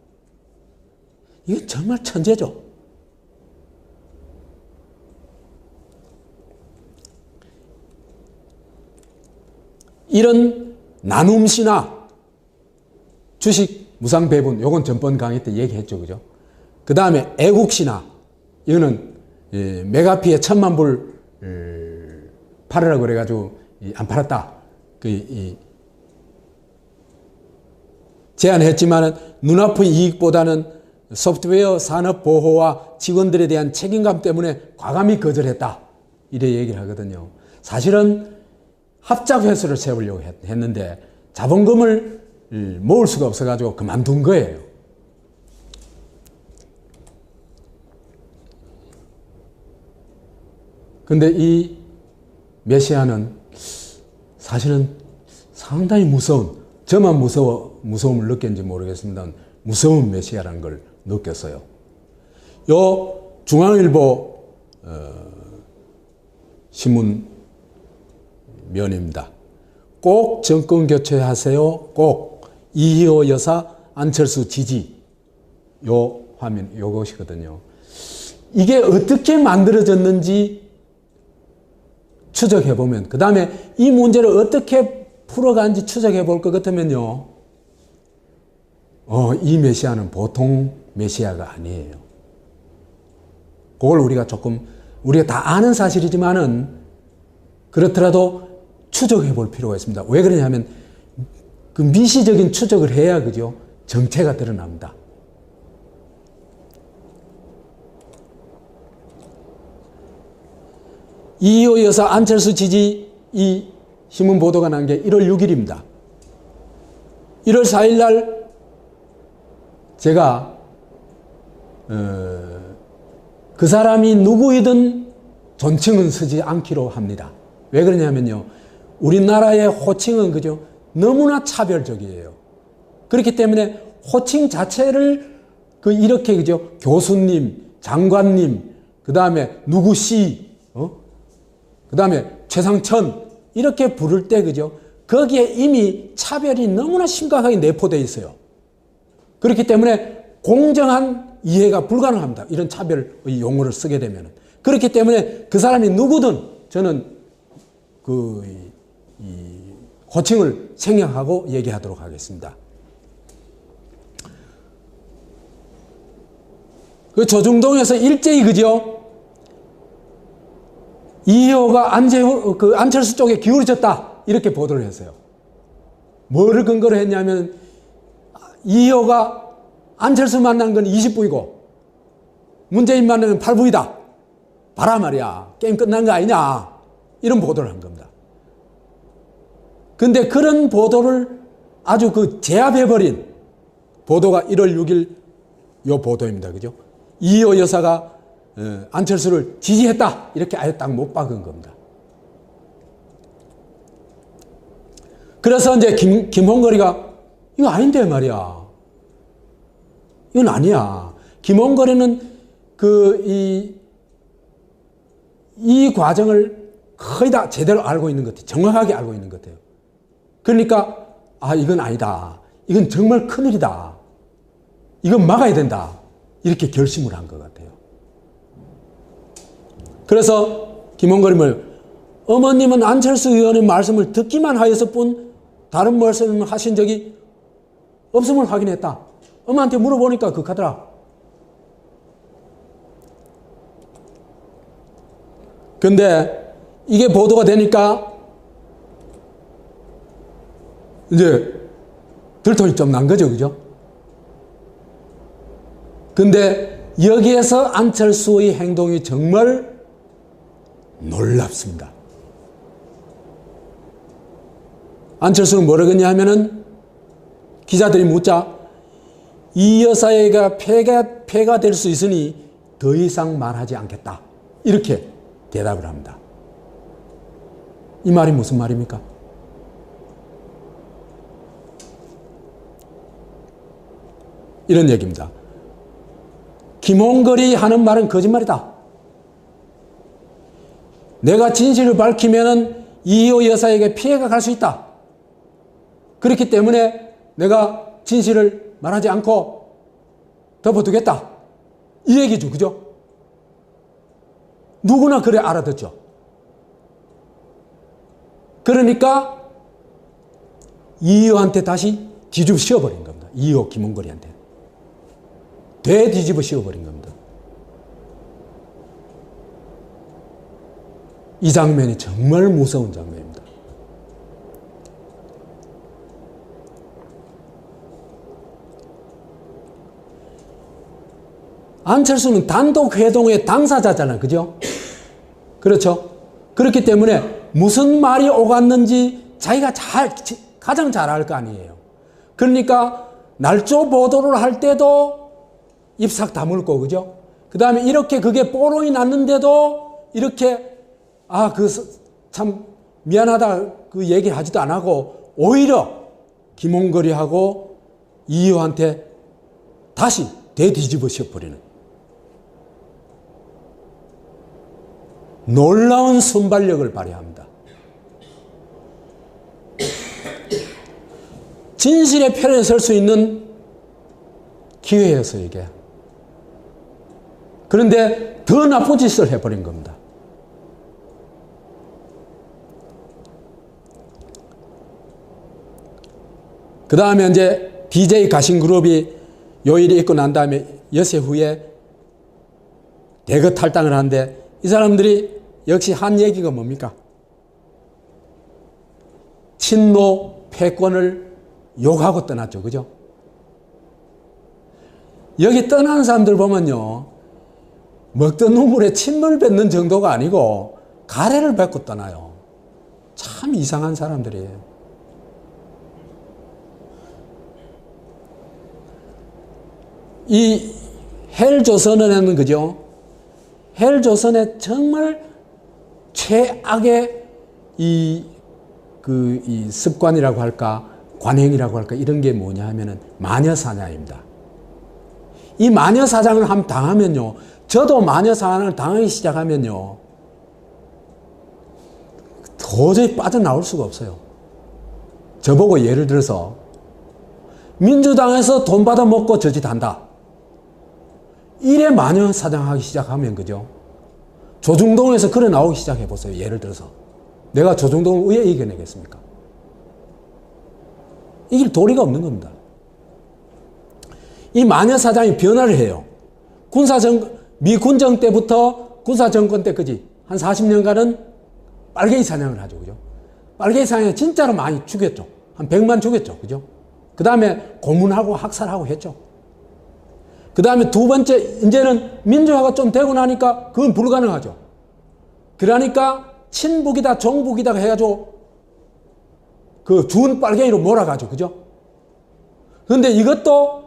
이건 정말 천재죠. 이런 나눔신화, 주식 무상배분, 요건 전번 강의 때 얘기했죠. 그죠? 그 다음에 애국신화, 이거는 메가피에 1000만 불 팔으라고 그래가지고 안 팔았다. 제안했지만은 눈아픈 이익보다는 소프트웨어 산업 보호와 직원들에 대한 책임감 때문에 과감히 거절했다. 이래 얘기를 하거든요. 사실은 합작 회수를 세우려고 했는데 자본금을 모을 수가 없어가지고 그만둔 거예요. 근데 이 메시아는 사실은 상당히 무서운, 저만 무서움을 느꼈는지 모르겠습니다. 무서운 메시아라는 걸 느꼈어요. 요 중앙일보 신문 면입니다. 꼭 정권 교체하세요. 꼭 이희호 여사 안철수 지지. 요 화면 요것이거든요. 이게 어떻게 만들어졌는지 추적해 보면, 그 다음에 이 문제를 어떻게 풀어가는지 추적해 볼 것 같으면요, 이 메시아는 보통 메시아가 아니에요. 그걸 우리가 다 아는 사실이지만은 그렇더라도 추적해 볼 필요가 있습니다. 왜 그러냐면 그 미시적인 추적을 해야 그죠? 정체가 드러납니다. 이희호 여사 안철수 지지 이 신문 보도가 난 게 1월 6일입니다. 1월 4일 날 제가 그 사람이 누구이든 존칭은 쓰지 않기로 합니다. 왜 그러냐면요, 우리나라의 호칭은 그죠? 너무나 차별적이에요. 그렇기 때문에 호칭 자체를 이렇게 그죠? 교수님, 장관님, 그 다음에 누구씨, 그 다음에 최상천 이렇게 부를 때 그죠? 거기에 이미 차별이 너무나 심각하게 내포되어 있어요. 그렇기 때문에 공정한 이해가 불가능합니다. 이런 차별의 용어를 쓰게 되면. 그렇기 때문에 그 사람이 누구든 저는 이 호칭을 생략하고 얘기하도록 하겠습니다. 그 조중동에서 일제히 그죠? 이희호가 안철수 쪽에 기울어졌다. 이렇게 보도를 했어요. 뭐를 근거로 했냐면, 이희호가 안철수 만난 건 20부이고, 문재인 만나는 8부이다. 봐라 말이야. 게임 끝난 거 아니냐. 이런 보도를 한 겁니다. 근데 그런 보도를 아주 제압해버린 보도가 1월 6일 요 보도입니다. 그죠? 이희호 여사가 안철수를 지지했다. 이렇게 아예 딱 못 박은 겁니다. 그래서 이제 김홍거리가 이거 아닌데 말이야. 이건 아니야. 김홍거리는 이 과정을 거의 다 제대로 알고 있는 것 같아요. 정확하게 알고 있는 것 같아요. 그러니까 이건 아니다. 이건 정말 큰일이다. 이건 막아야 된다. 이렇게 결심을 한 것 같아요. 그래서 김홍거림을 어머님은 안철수 의원의 말씀을 듣기만 하였을 뿐 다른 말씀을 하신 적이 없음을 확인했다. 엄마한테 물어보니까 그렇다더라. 근데 이게 보도가 되니까 이제 들통이 좀 난 거죠. 그죠? 근데 여기에서 안철수의 행동이 정말 놀랍습니다. 안철수는 뭐라고 했냐 하면은 기자들이 묻자 이 여사애가 폐가 될 수 있으니 더 이상 말하지 않겠다. 이렇게 대답을 합니다. 이 말이 무슨 말입니까? 이런 얘기입니다. 김홍걸이 하는 말은 거짓말이다. 내가 진실을 밝히면은 이희호 여사에게 피해가 갈 수 있다. 그렇기 때문에 내가 진실을 말하지 않고 덮어두겠다. 이 얘기죠. 그죠? 누구나 그래 알아듣죠. 그러니까 이희호한테 다시 뒤집어 씌워버린 겁니다. 이희호 김홍걸이한테. 뒤집어 씌워버린 겁니다. 이 장면이 정말 무서운 장면입니다. 안철수는 단독 회동의 당사자잖아요. 그죠? 그렇죠? 그렇기 때문에 무슨 말이 오갔는지 자기가 가장 잘 알 거 아니에요. 그러니까 날조 보도를 할 때도 입싹 다물고, 그죠? 그 다음에 이렇게 그게 뽀록이 났는데도 이렇게, 참 미안하다 그 얘기 하지도 안 하고 오히려 김홍거리하고 이의호한테 다시 되뒤집어씌워버리는 놀라운 순발력을 발휘합니다. 진실의 편에 설 수 있는 기회였어요, 이게. 그런데 더 나쁜 짓을 해버린 겁니다. 그 다음에 이제 DJ 가신그룹이 요 일이 있고 난 다음에 엿새 후에 대거 탈당을 하는데 이 사람들이 역시 한 얘기가 뭡니까? 친노 패권을 욕하고 떠났죠. 그죠? 여기 떠나는 사람들 보면요, 먹던 눈물에 침을 뱉는 정도가 아니고 가래를 뱉고 떠나요. 참 이상한 사람들이에요. 이 헬조선에는, 그죠? 헬조선에 정말 최악의 이 습관이라고 할까, 관행이라고 할까, 이런 게 뭐냐 하면은 마녀사냥입니다. 이 마녀사냥을 당하면요, 저도 마녀사냥을 당하기 시작하면요, 도저히 빠져나올 수가 없어요. 저보고 예를 들어서 민주당에서 돈 받아 먹고 저짓 한다. 이래 마녀사냥하기 시작하면, 그죠? 조중동에서 그래 나오기 시작해보세요. 예를 들어서 내가 조중동을 왜 이겨내겠습니까? 이길 도리가 없는 겁니다. 이 마녀사장이 변화를 해요. 미군정 때부터 군사정권 때까지 한 40년간은 빨갱이 사냥을 하죠. 그죠? 빨갱이 사냥 진짜로 많이 죽였죠. 한 100만 죽였죠. 그죠? 그 다음에 고문하고 학살하고 했죠. 그 다음에 두 번째, 이제는 민주화가 좀 되고 나니까 그건 불가능하죠. 그러니까 친북이다, 종북이다 해가지고 그 준 빨갱이로 몰아가죠. 그죠? 그런데 이것도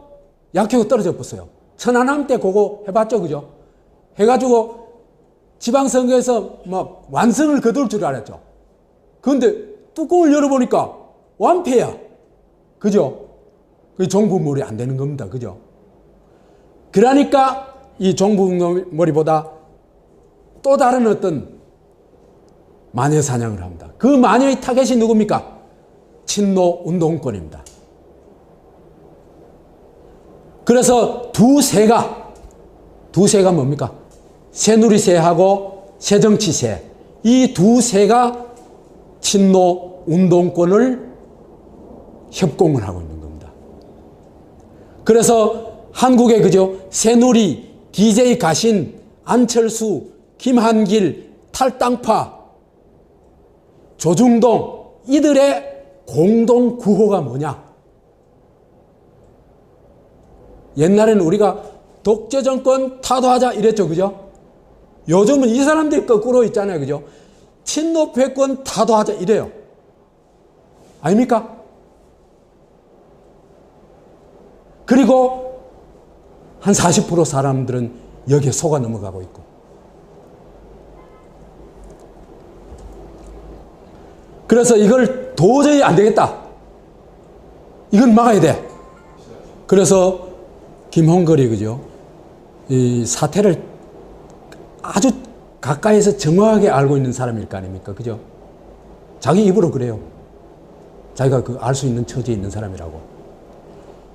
약해고 떨어져 버렸어요. 천안함 때 그거 해봤죠. 그죠? 해가지고 지방선거에서 막 완승을 거둘 줄 알았죠. 그런데 뚜껑을 열어보니까 완패야. 그죠? 그 종북몰이 안 되는 겁니다. 그죠? 그러니까 이 종북몰이보다 또 다른 어떤 마녀 사냥을 합니다. 그 마녀의 타겟이 누굽니까? 친노 운동권입니다. 그래서 두 새가 뭡니까? 새누리새하고 새정치새, 이 두 새가 친노 운동권을 협공을 하고 있는 겁니다. 그래서 한국의, 그죠? 새누리, DJ 가신, 안철수, 김한길, 탈당파, 조중동, 이들의 공동 구호가 뭐냐? 옛날에는 우리가 독재 정권 타도하자 이랬죠. 그죠? 요즘은 이 사람들이 거꾸로 있잖아요. 그죠? 친노 패권 타도하자 이래요. 아닙니까? 그리고 한 40% 사람들은 여기에 속아 넘어가고 있고. 그래서 이걸 도저히 안 되겠다. 이건 막아야 돼. 그래서 김홍거리, 그죠? 이 사태를 아주 가까이서 정확하게 알고 있는 사람일 거 아닙니까? 그죠? 자기 입으로 그래요. 자기가 그 알 수 있는 처지에 있는 사람이라고.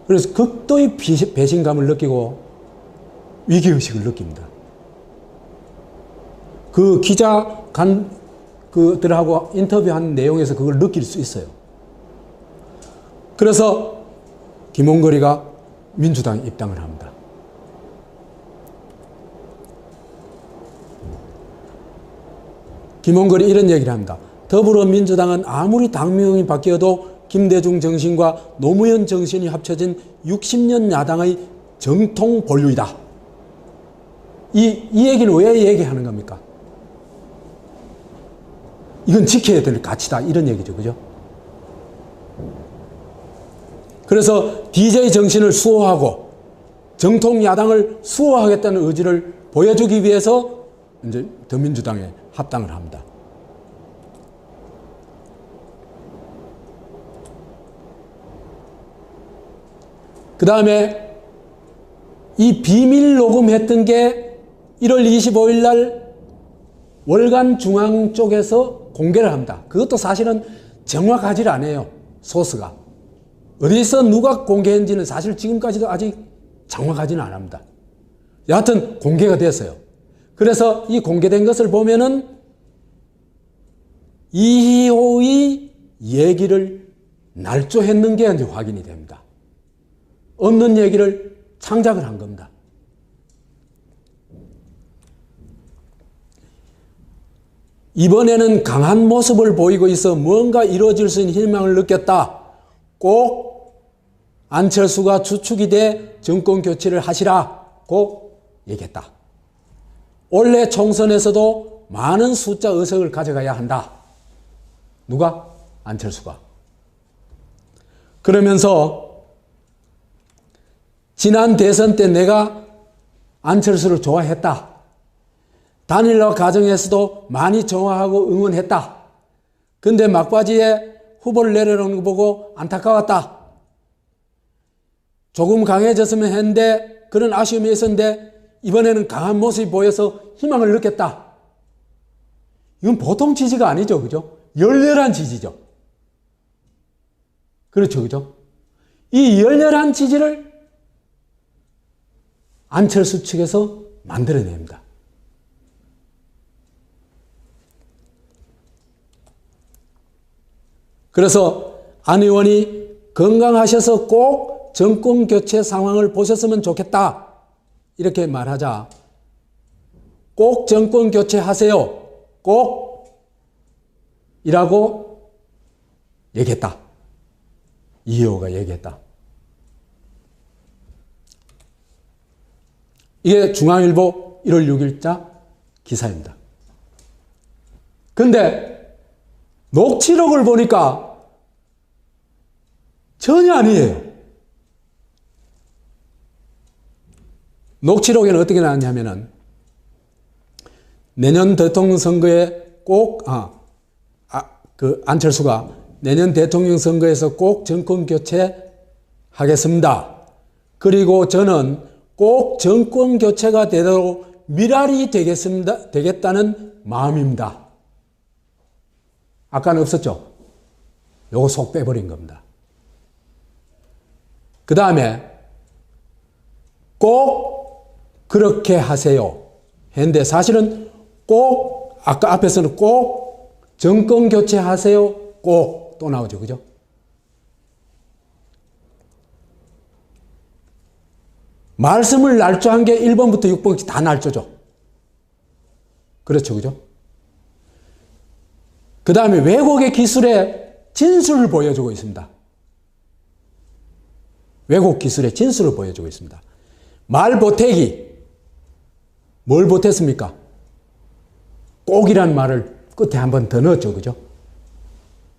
그래서 극도의 배신감을 느끼고 위기의식을 느낍니다. 그 기자 그들하고 인터뷰한 내용에서 그걸 느낄 수 있어요. 그래서 김홍거리가 민주당에 입당을 합니다. 김홍거리 이런 얘기를 합니다. 더불어민주당은 아무리 당명이 바뀌어도 김대중 정신과 노무현 정신이 합쳐진 60년 야당의 정통 본류이다. 이 얘기를 왜 얘기하는 겁니까? 이건 지켜야 될 가치다. 이런 얘기죠. 그죠? 그래서 DJ 정신을 수호하고 정통 야당을 수호하겠다는 의지를 보여주기 위해서 이제 더민주당에 합당을 합니다. 그 다음에 이 비밀 녹음했던 게 1월 25일 날 월간 중앙 쪽에서 공개를 합니다. 그것도 사실은 정확하지 않아요. 소스가. 어디서 누가 공개했는지는 사실 지금까지도 아직 정확하지는 않습니다. 여하튼 공개가 됐어요. 그래서 이 공개된 것을 보면은 이희호의 얘기를 날조했는 게 이제 확인이 됩니다. 없는 얘기를 창작을 한 겁니다. 이번에는 강한 모습을 보이고 있어 뭔가 이루어질 수 있는 희망을 느꼈다. 꼭 안철수가 주축이 돼 정권 교체를 하시라고 얘기했다. 올해 총선에서도 많은 숫자 의석을 가져가야 한다. 누가? 안철수가. 그러면서 지난 대선 때 내가 안철수를 좋아했다. 단일화 과정에서도 많이 좋아하고 응원했다. 근데 막바지에 후보를 내려놓는 거 보고 안타까웠다. 조금 강해졌으면 했는데 그런 아쉬움이 있었는데 이번에는 강한 모습이 보여서 희망을 느꼈다. 이건 보통 지지가 아니죠. 그죠? 열렬한 지지죠. 그렇죠. 그죠? 이 열렬한 지지를 안철수 측에서 만들어냅니다. 그래서 안 의원이 건강하셔서 꼭 정권 교체 상황을 보셨으면 좋겠다. 이렇게 말하자 꼭 정권 교체하세요. 꼭 이라고 얘기했다. 이희호가 얘기했다. 이게 중앙일보 1월 6일자 기사입니다. 근데 녹취록을 보니까 전혀 아니에요. 녹취록에는 어떻게 나왔냐면은 내년 대통령 선거에 꼭, 안철수가 내년 대통령 선거에서 꼭 정권 교체 하겠습니다. 그리고 저는 꼭 정권 교체가 되도록 미랄이 되겠다는 마음입니다. 아까는 없었죠? 요거 속 빼버린 겁니다. 그 다음에 꼭 그렇게 하세요. 했는데 사실은 꼭, 아까 앞에서는 꼭 정권 교체하세요. 꼭 또 나오죠. 그죠? 말씀을 날조한 게 1번부터 6번까지 다 날조죠. 그렇죠. 그죠? 그 다음에 왜곡의 기술의 진술을 보여주고 있습니다. 왜곡 기술의 진술을 보여주고 있습니다. 말 보태기. 뭘 보탰습니까? 꼭이란 말을 끝에 한 번 더 넣었죠. 그죠?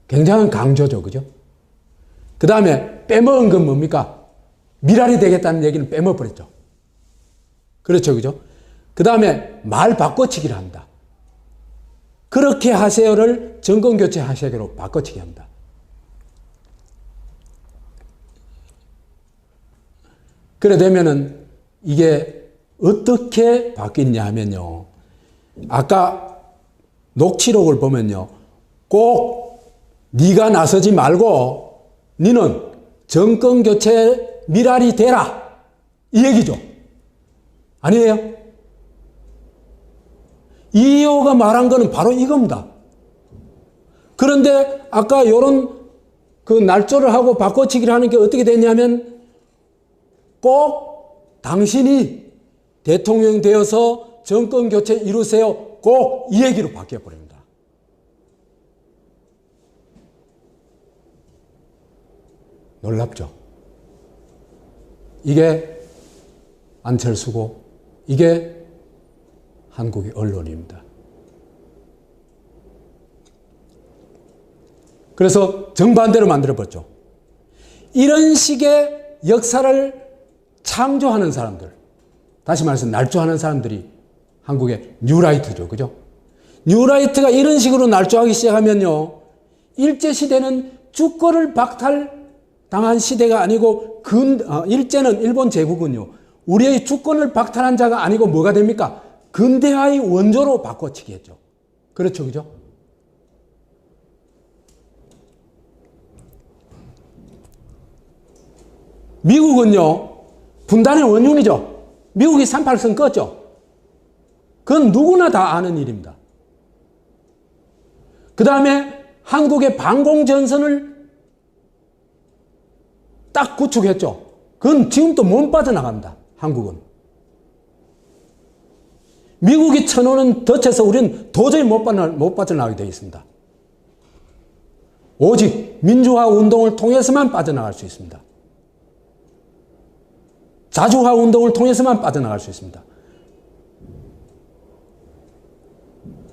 굉장한 강조죠. 그죠? 그 다음에 빼먹은 건 뭡니까? 미랄이 되겠다는 얘기는 빼먹어버렸죠. 그렇죠. 그죠? 그 다음에 말 바꿔치기를 합니다. 그렇게 하세요를 정권교체 하세요로 바꿔치기 합니다. 그래 되면은 이게 어떻게 바뀌냐 하면요. 아까 녹취록을 보면요. 꼭 네가 나서지 말고 너는 정권교체 미랄이 되라. 이 얘기죠. 아니에요? 이희호가 말한 거는 바로 이겁니다. 그런데 아까 요런 그 날조를 하고 바꿔치기를 하는 게 어떻게 됐냐면 꼭 당신이 대통령 되어서 정권교체 이루세요. 꼭 이 얘기로 바뀌어버립니다. 놀랍죠? 이게 안철수고 이게 한국의 언론입니다. 그래서 정반대로 만들어봤죠. 이런 식의 역사를 창조하는 사람들, 다시 말해서 날조하는 사람들이 한국의 뉴라이트죠. 그죠? 뉴라이트가 이런 식으로 날조하기 시작하면요, 일제시대는 주권을 박탈당한 시대가 아니고, 일제는 일본 제국은요, 우리의 주권을 박탈한 자가 아니고 뭐가 됩니까? 근대화의 원조로 바꿔치기 했죠. 그렇죠. 그죠? 미국은요, 분단의 원흉이죠. 미국이 38선 껐죠. 그건 누구나 다 아는 일입니다. 그 다음에 한국의 방공전선을 딱 구축했죠. 그건 지금도 못 빠져나갑니다. 한국은. 미국이 쳐놓은 덫에서 우리는 도저히 못 빠져나가게 되어 있습니다. 오직 민주화 운동을 통해서만 빠져나갈 수 있습니다. 자주화 운동을 통해서만 빠져나갈 수 있습니다.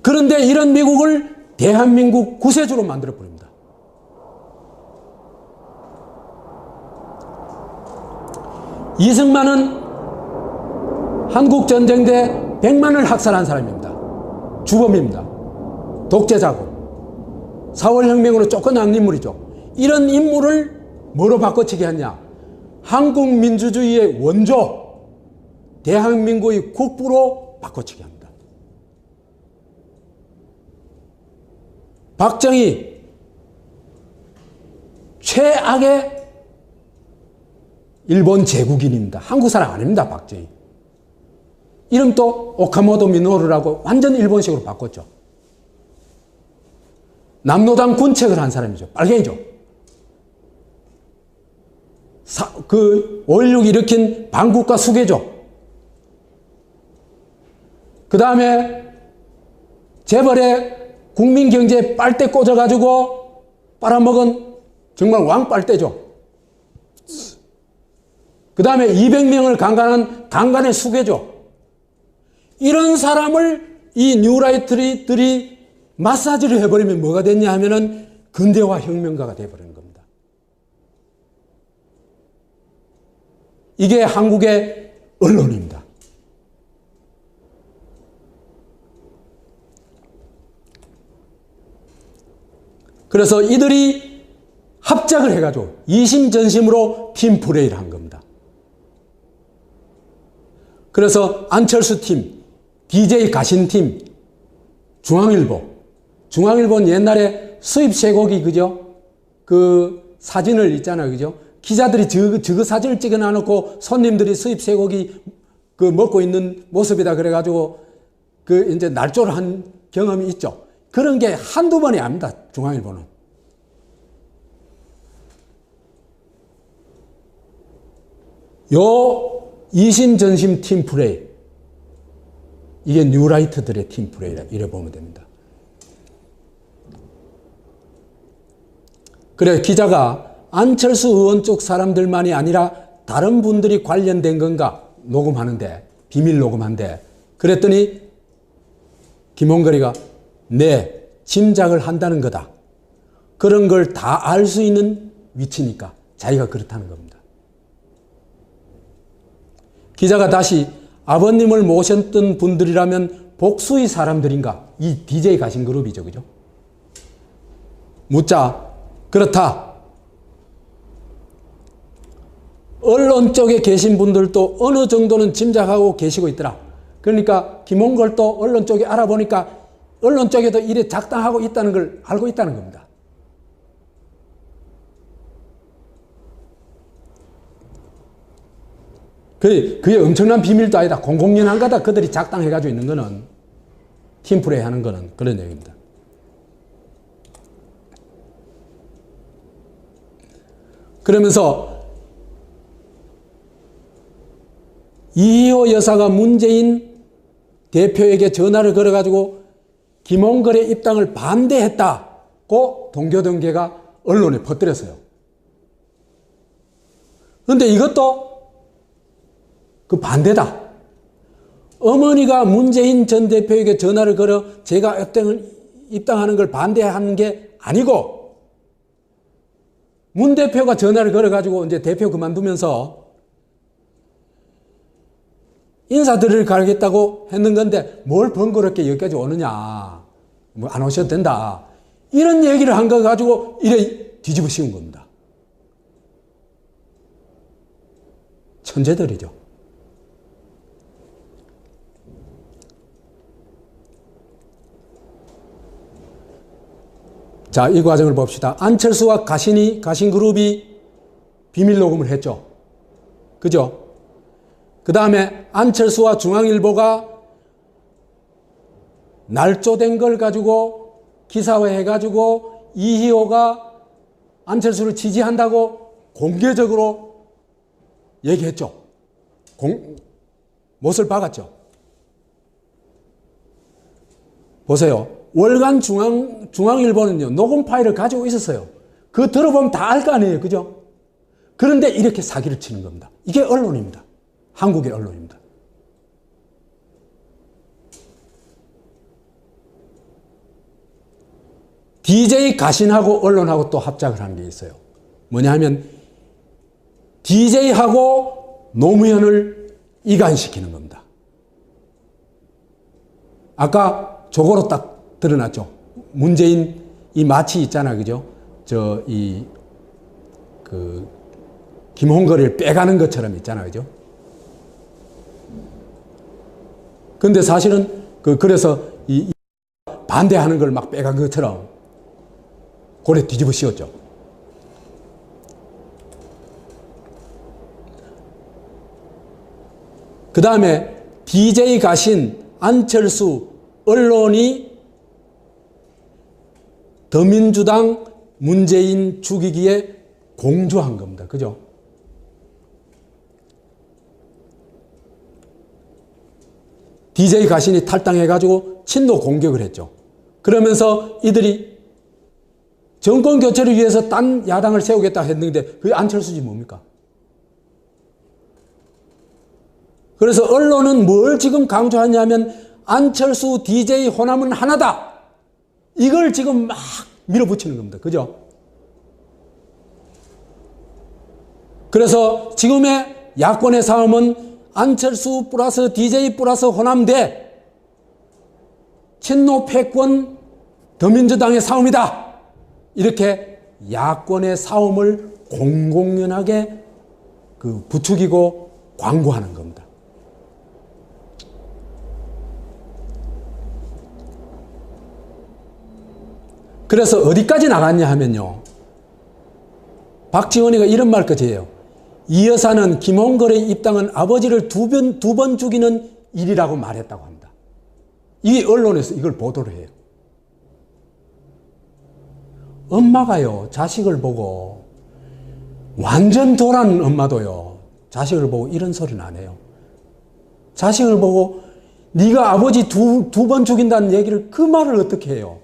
그런데 이런 미국을 대한민국 구세주로 만들어버립니다. 이승만은 한국전쟁 때 100만을 학살한 사람입니다. 주범입니다. 독재자고 4월혁명으로 쫓겨난 인물이죠. 이런 인물을 뭐로 바꿔치기 했냐? 한국민주주의의 원조, 대한민국의 국부로 바꿔치기 합니다. 박정희, 최악의 일본 제국인입니다. 한국 사람 아닙니다. 박정희. 이름도 오카모토 미노루라고 완전 일본식으로 바꿨죠. 남노당 군책을 한 사람이죠. 빨갱이죠. 5.16 일으킨 반국가 수괴죠. 그 다음에 재벌의 국민경제에 빨대 꽂아가지고 빨아먹은 정말 왕빨대죠. 그 다음에 200명을 강간한 강간의 수괴죠. 이런 사람을 이 뉴라이트들이 마사지를 해버리면 뭐가 됐냐 하면은 근대화 혁명가가 되어버리는 겁니다. 이게 한국의 언론입니다. 그래서 이들이 합작을 해가지고 이심전심으로 팀플레이를 한 겁니다. 그래서 안철수 팀, DJ 가신팀, 중앙일보는 옛날에 수입 쇠고기, 그죠? 그 사진을 있잖아요, 그죠? 기자들이 저거 사진을 찍어 놔놓고 손님들이 수입 쇠고기 그 먹고 있는 모습이다 그래가지고 그 이제 날조를 한 경험이 있죠. 그런 게 한두 번이 아닙니다, 중앙일보는. 요 이심전심 팀플레이, 이게 뉴라이트들의 팀플레이라 이래 보면 됩니다. 그래, 기자가 안철수 의원 쪽 사람들만이 아니라 다른 분들이 관련된 건가 녹음하는데, 비밀 녹음한데, 그랬더니 김홍거리가 네, 짐작을 한다는 거다. 그런 걸 다 알 수 있는 위치니까 자기가 그렇다는 겁니다. 기자가 다시 아버님을 모셨던 분들이라면 복수의 사람들인가? 이 DJ 가신 그룹이죠, 그죠? 묻자, 그렇다. 언론 쪽에 계신 분들도 어느 정도는 짐작하고 계시고 있더라. 그러니까 김홍걸도 언론 쪽에 알아보니까 언론 쪽에도 이래 작당하고 있다는 걸 알고 있다는 겁니다. 그게 엄청난 비밀도 아니다. 공공연한 그들이 작당해가지고 있는 거는, 팀플레이 하는 거는 그런 얘기입니다. 그러면서 이희호 여사가 문재인 대표에게 전화를 걸어가지고 김홍걸의 입당을 반대했다고 동교동계가 언론에 퍼뜨렸어요. 그런데 이것도 그 반대다. 어머니가 문재인 전 대표에게 전화를 걸어 제가 입당하는 걸 반대하는 게 아니고, 문 대표가 전화를 걸어가지고 이제 대표 그만두면서 인사드리러 가겠다고 했는 건데 뭘 번거롭게 여기까지 오느냐. 뭐 안 오셔도 된다. 이런 얘기를 한 거 가지고 이래 뒤집어 씌운 겁니다. 천재들이죠. 자, 이 과정을 봅시다. 안철수와 가신그룹이 비밀 녹음을 했죠. 그죠? 그 다음에 안철수와 중앙일보가 날조된 걸 가지고 기사화해가지고 이희호가 안철수를 지지한다고 공개적으로 얘기했죠. 못을 박았죠. 보세요. 월간 중앙일보는요, 녹음 파일을 가지고 있었어요. 그거 들어보면 다 알 거 아니에요. 그죠? 그런데 이렇게 사기를 치는 겁니다. 이게 언론입니다. 한국의 언론입니다. DJ 가신하고 언론하고 또 합작을 한 게 있어요. 뭐냐 하면 DJ하고 노무현을 이간시키는 겁니다. 아까 저거로 딱 드러났죠. 문재인 이 마치 있잖아, 그죠? 김홍거리를 빼가는 것처럼 있잖아, 그죠? 근데 사실은 그래서 반대하는 걸 막 빼간 것처럼 고래 뒤집어 씌웠죠. 그 다음에 DJ 가신, 안철수, 언론이 더민주당 문재인 죽이기에 공조한 겁니다. 그죠? DJ 가신이 탈당해가지고 친노 공격을 했죠. 그러면서 이들이 정권 교체를 위해서 딴 야당을 세우겠다 했는데 그게 안철수지 뭡니까? 그래서 언론은 뭘 지금 강조하냐면 안철수 DJ 호남은 하나다. 이걸 지금 막 밀어붙이는 겁니다. 그죠? 그래서 지금의 야권의 싸움은 안철수 플러스 DJ 플러스 호남 대 친노 패권 더민주당의 싸움이다. 이렇게 야권의 싸움을 공공연하게 부추기고 광고하는 겁니다. 그래서 어디까지 나갔냐 하면요. 박지원이가 이런 말까지 해요. 이 여사는 김홍걸의 입당은 아버지를 두 번 죽이는 일이라고 말했다고 합니다. 이 언론에서 이걸 보도를 해요. 엄마가요, 자식을 보고, 완전 도란 엄마도요, 자식을 보고 이런 소리는 안 해요. 자식을 보고, 네가 아버지 두 번 죽인다는 얘기를, 그 말을 어떻게 해요?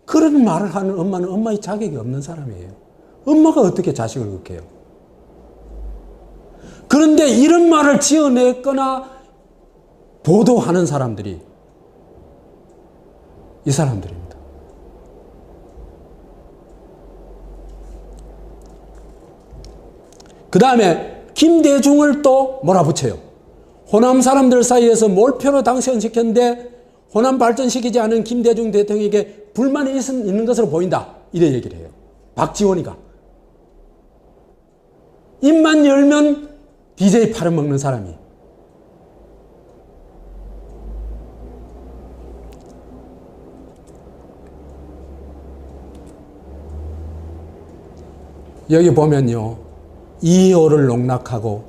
그런 말을 하는 엄마는 엄마의 자격이 없는 사람이에요. 엄마가 어떻게 자식을 그렇게 해요? 그런데 이런 말을 지어냈거나 보도하는 사람들이 이 사람들입니다. 그 다음에 김대중을 또 몰아붙여요. 호남 사람들 사이에서 몰표로 당선시켰는데 호남 발전시키지 않은 김대중 대통령에게 불만이 있는 것으로 보인다. 이래 얘기를 해요. 박지원이가. 입만 열면 DJ 팔아먹는 사람이. 여기 보면요. 이희호를 농락하고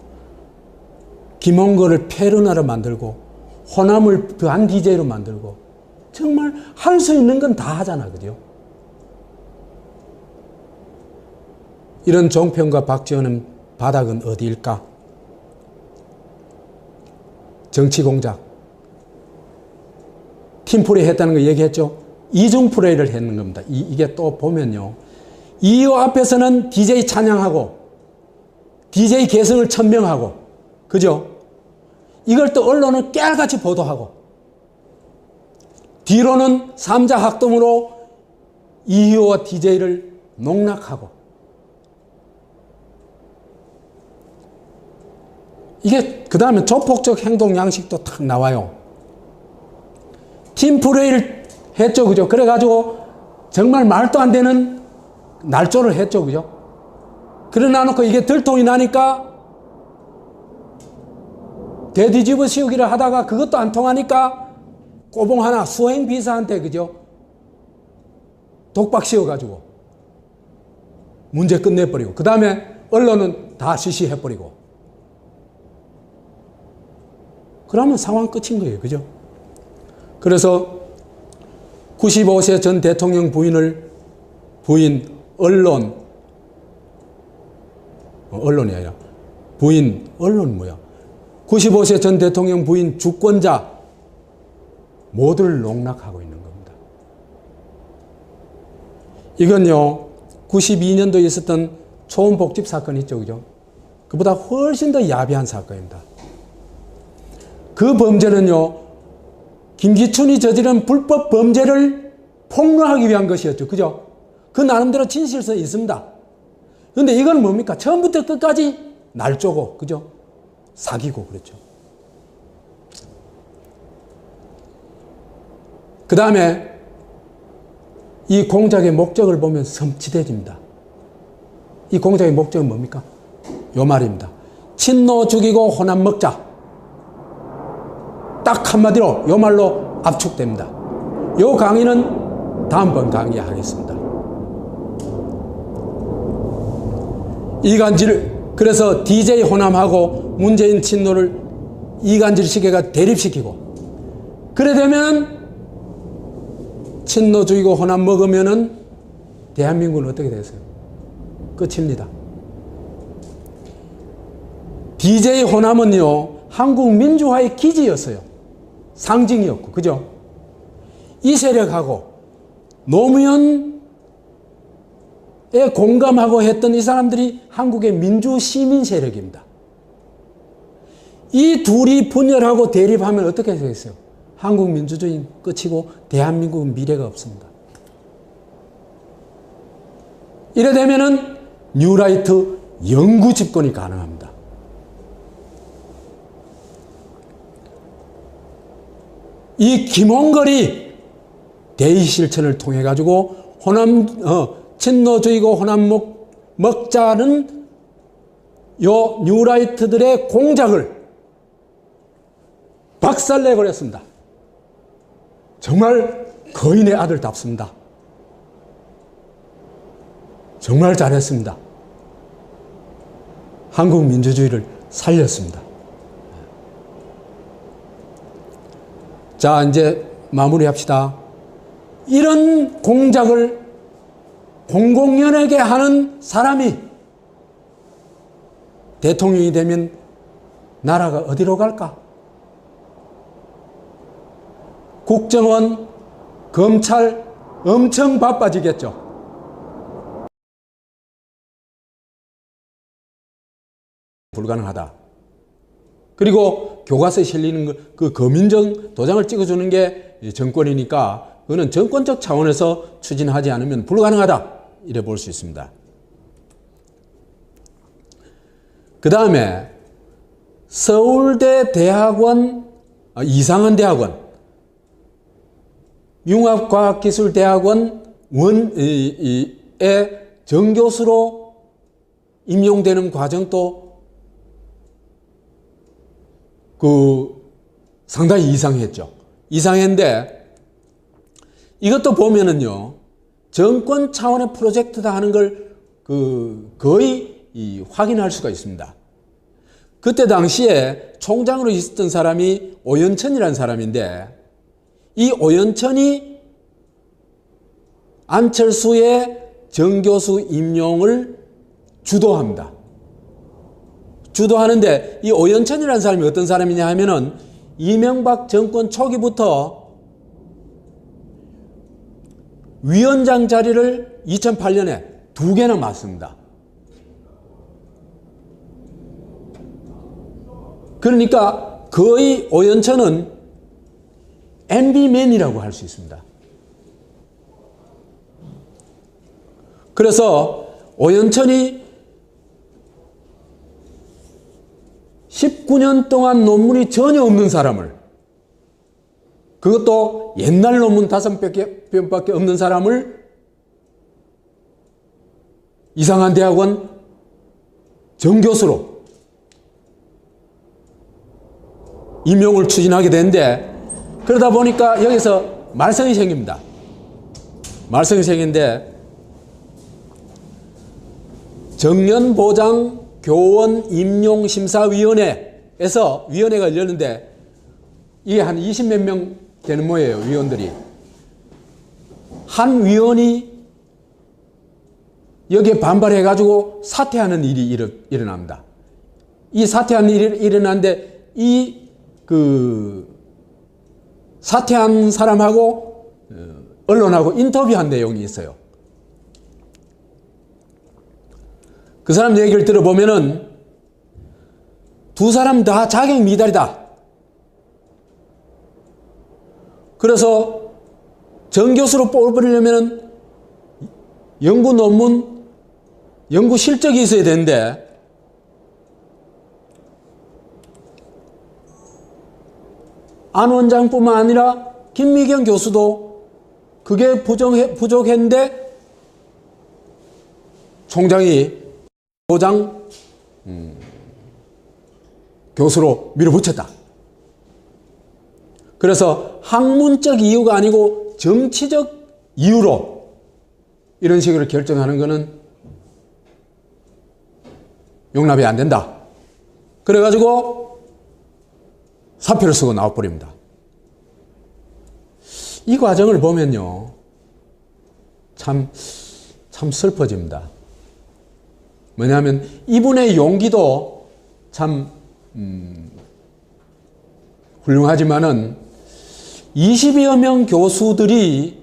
김홍거를 페르나로 만들고 호남을 반 DJ로 만들고 정말 할 수 있는 건 다 하잖아. 그죠? 이런 종편과 박지원은 바닥은 어디일까? 정치공작. 팀플레이 했다는 거 얘기했죠? 이중플레이를 했는 겁니다. 이게 또 보면요. 이호 앞에서는 DJ 찬양하고 DJ 개성을 천명하고 그죠? 이걸 또 언론은 깨알같이 보도하고 뒤로는 삼자 학동으로 이희호와 DJ를 농락하고 이게 그 다음에 조폭적 행동 양식도 탁 나와요. 팀플레이를 했죠. 그죠? 그래가지고 정말 말도 안 되는 날조를 했죠. 그죠? 그러나 놓고 이게 들통이 나니까 되뒤집어 씌우기를 하다가 그것도 안 통하니까 꼬봉 하나 수행비서한테 그죠? 독박 씌워가지고 문제 끝내버리고 그 다음에 언론은 다 시시해버리고 그러면 상황 끝인 거예요. 그죠? 그래서 95세 전 대통령 부인 언론이 아니라 언론 뭐야? 95세 전 대통령 부인 주권자 모두를 농락하고 있는 겁니다. 이건요, 92년도에 있었던 초원복집 사건 있죠, 그죠? 그보다 훨씬 더 야비한 사건입니다. 그 범죄는요, 김기춘이 저지른 불법 범죄를 폭로하기 위한 것이었죠, 그죠? 그 나름대로 진실서 있습니다. 그런데 이건 뭡니까? 처음부터 끝까지 날조고, 그죠? 사기고, 그렇죠. 그 다음에 이 공작의 목적을 보면 섬찟해집니다. 이 공작의 목적은 뭡니까? 요 말입니다. 친노 죽이고 호남 먹자. 딱 한마디로 요 말로 압축됩니다. 요 강의는 다음번 강의에 하겠습니다. 그래서 DJ 호남하고 문재인 친노를 이간질 시계가 대립시키고 그래 되면 친노 죽이고 호남 먹으면은 대한민국은 어떻게 되세요? 끝입니다. DJ 호남은요, 한국 민주화의 기지였어요. 상징이었고, 그죠? 이 세력하고 노무현에 공감하고 했던 이 사람들이 한국의 민주 시민 세력입니다. 이 둘이 분열하고 대립하면 어떻게 되겠어요? 한국 민주주의는 끝이고 대한민국은 미래가 없습니다. 이래 되면은 뉴라이트 영구 집권이 가능합니다. 이 김홍걸이 대의 실천을 통해 가지고 친노 죽이고 호남 먹자는 요 뉴라이트들의 공작을 박살내버렸습니다. 정말 거인의 아들답습니다. 정말 잘했습니다. 한국 민주주의를 살렸습니다. 자, 이제 마무리합시다. 이런 공작을 공공연하게 하는 사람이 대통령이 되면 나라가 어디로 갈까? 국정원, 검찰 엄청 바빠지겠죠. 불가능하다. 그리고 교과서에 실리는 그 거민정 도장을 찍어주는 게 정권이니까 그거는 정권적 차원에서 추진하지 않으면 불가능하다. 이래 볼 수 있습니다. 그 다음에 서울대 대학원, 이상한 대학원, 융합과학기술대학원 의 정교수로 임용되는 과정도 상당히 이상했죠. 이상했는데 이것도 보면은요, 정권 차원의 프로젝트다 하는 걸 거의 확인할 수가 있습니다. 그때 당시에 총장으로 있었던 사람이 오연천이라는 사람인데 이 오연천이 안철수의 정교수 임용을 주도합니다. 주도하는데 이 오연천이라는 사람이 어떤 사람이냐 하면은 이명박 정권 초기부터 위원장 자리를 2008년에 2개나 맡습니다. 그러니까 거의 오연천은 MB맨이라고 할 수 있습니다. 그래서 오연천이 19년 동안 논문이 전혀 없는 사람을, 그것도 옛날 논문 5편밖에 없는 사람을 이상한 대학원 정교수로 임용을 추진하게 되는데, 그러다 보니까 여기서 말썽이 생깁니다. 말썽이 생기는데, 정년보장 교원 임용심사위원회에서 위원회가 열렸는데, 이게 한 20몇 명 되는 모예요, 위원들이. 한 위원이 여기에 반발해가지고 사퇴하는 일이 일어납니다. 이 사퇴하는 일이 일어나는데, 사퇴한 사람하고 언론하고 인터뷰한 내용이 있어요. 그 사람 얘기를 들어보면은 두 사람 다 자격 미달이다. 그래서 정교수로 뽑으려면은 연구 논문, 연구 실적이 있어야 되는데, 안 원장뿐만 아니라 김미경 교수도 그게 부족했는데 총장이 보장 교수로 밀어붙였다. 그래서 학문적 이유가 아니고 정치적 이유로 이런 식으로 결정하는 것은 용납이 안 된다. 그래가지고 사표를 쓰고 나와버립니다. 이 과정을 보면요, 참 슬퍼집니다. 뭐냐면 이분의 용기도 참 훌륭하지만은 20여 명 교수들이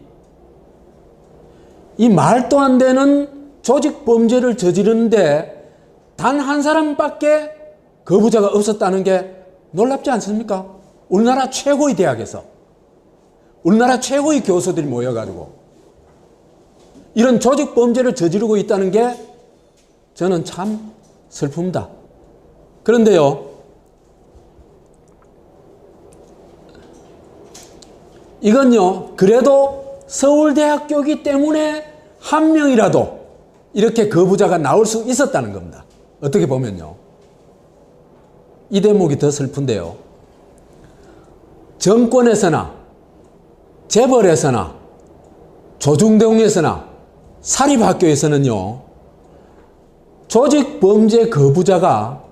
이 말도 안 되는 조직 범죄를 저지르는데 단 한 사람밖에 거부자가 없었다는 게 놀랍지 않습니까? 우리나라 최고의 대학에서, 우리나라 최고의 교수들이 모여가지고 이런 조직 범죄를 저지르고 있다는 게 저는 참 슬픕니다. 그런데요, 이건요, 그래도 서울대학교이기 때문에 한 명이라도 이렇게 거부자가 나올 수 있었다는 겁니다. 어떻게 보면요, 이 대목이 더 슬픈데요, 정권에서나 재벌에서나 조중동에서나 사립학교에서는요, 조직 범죄 거부자가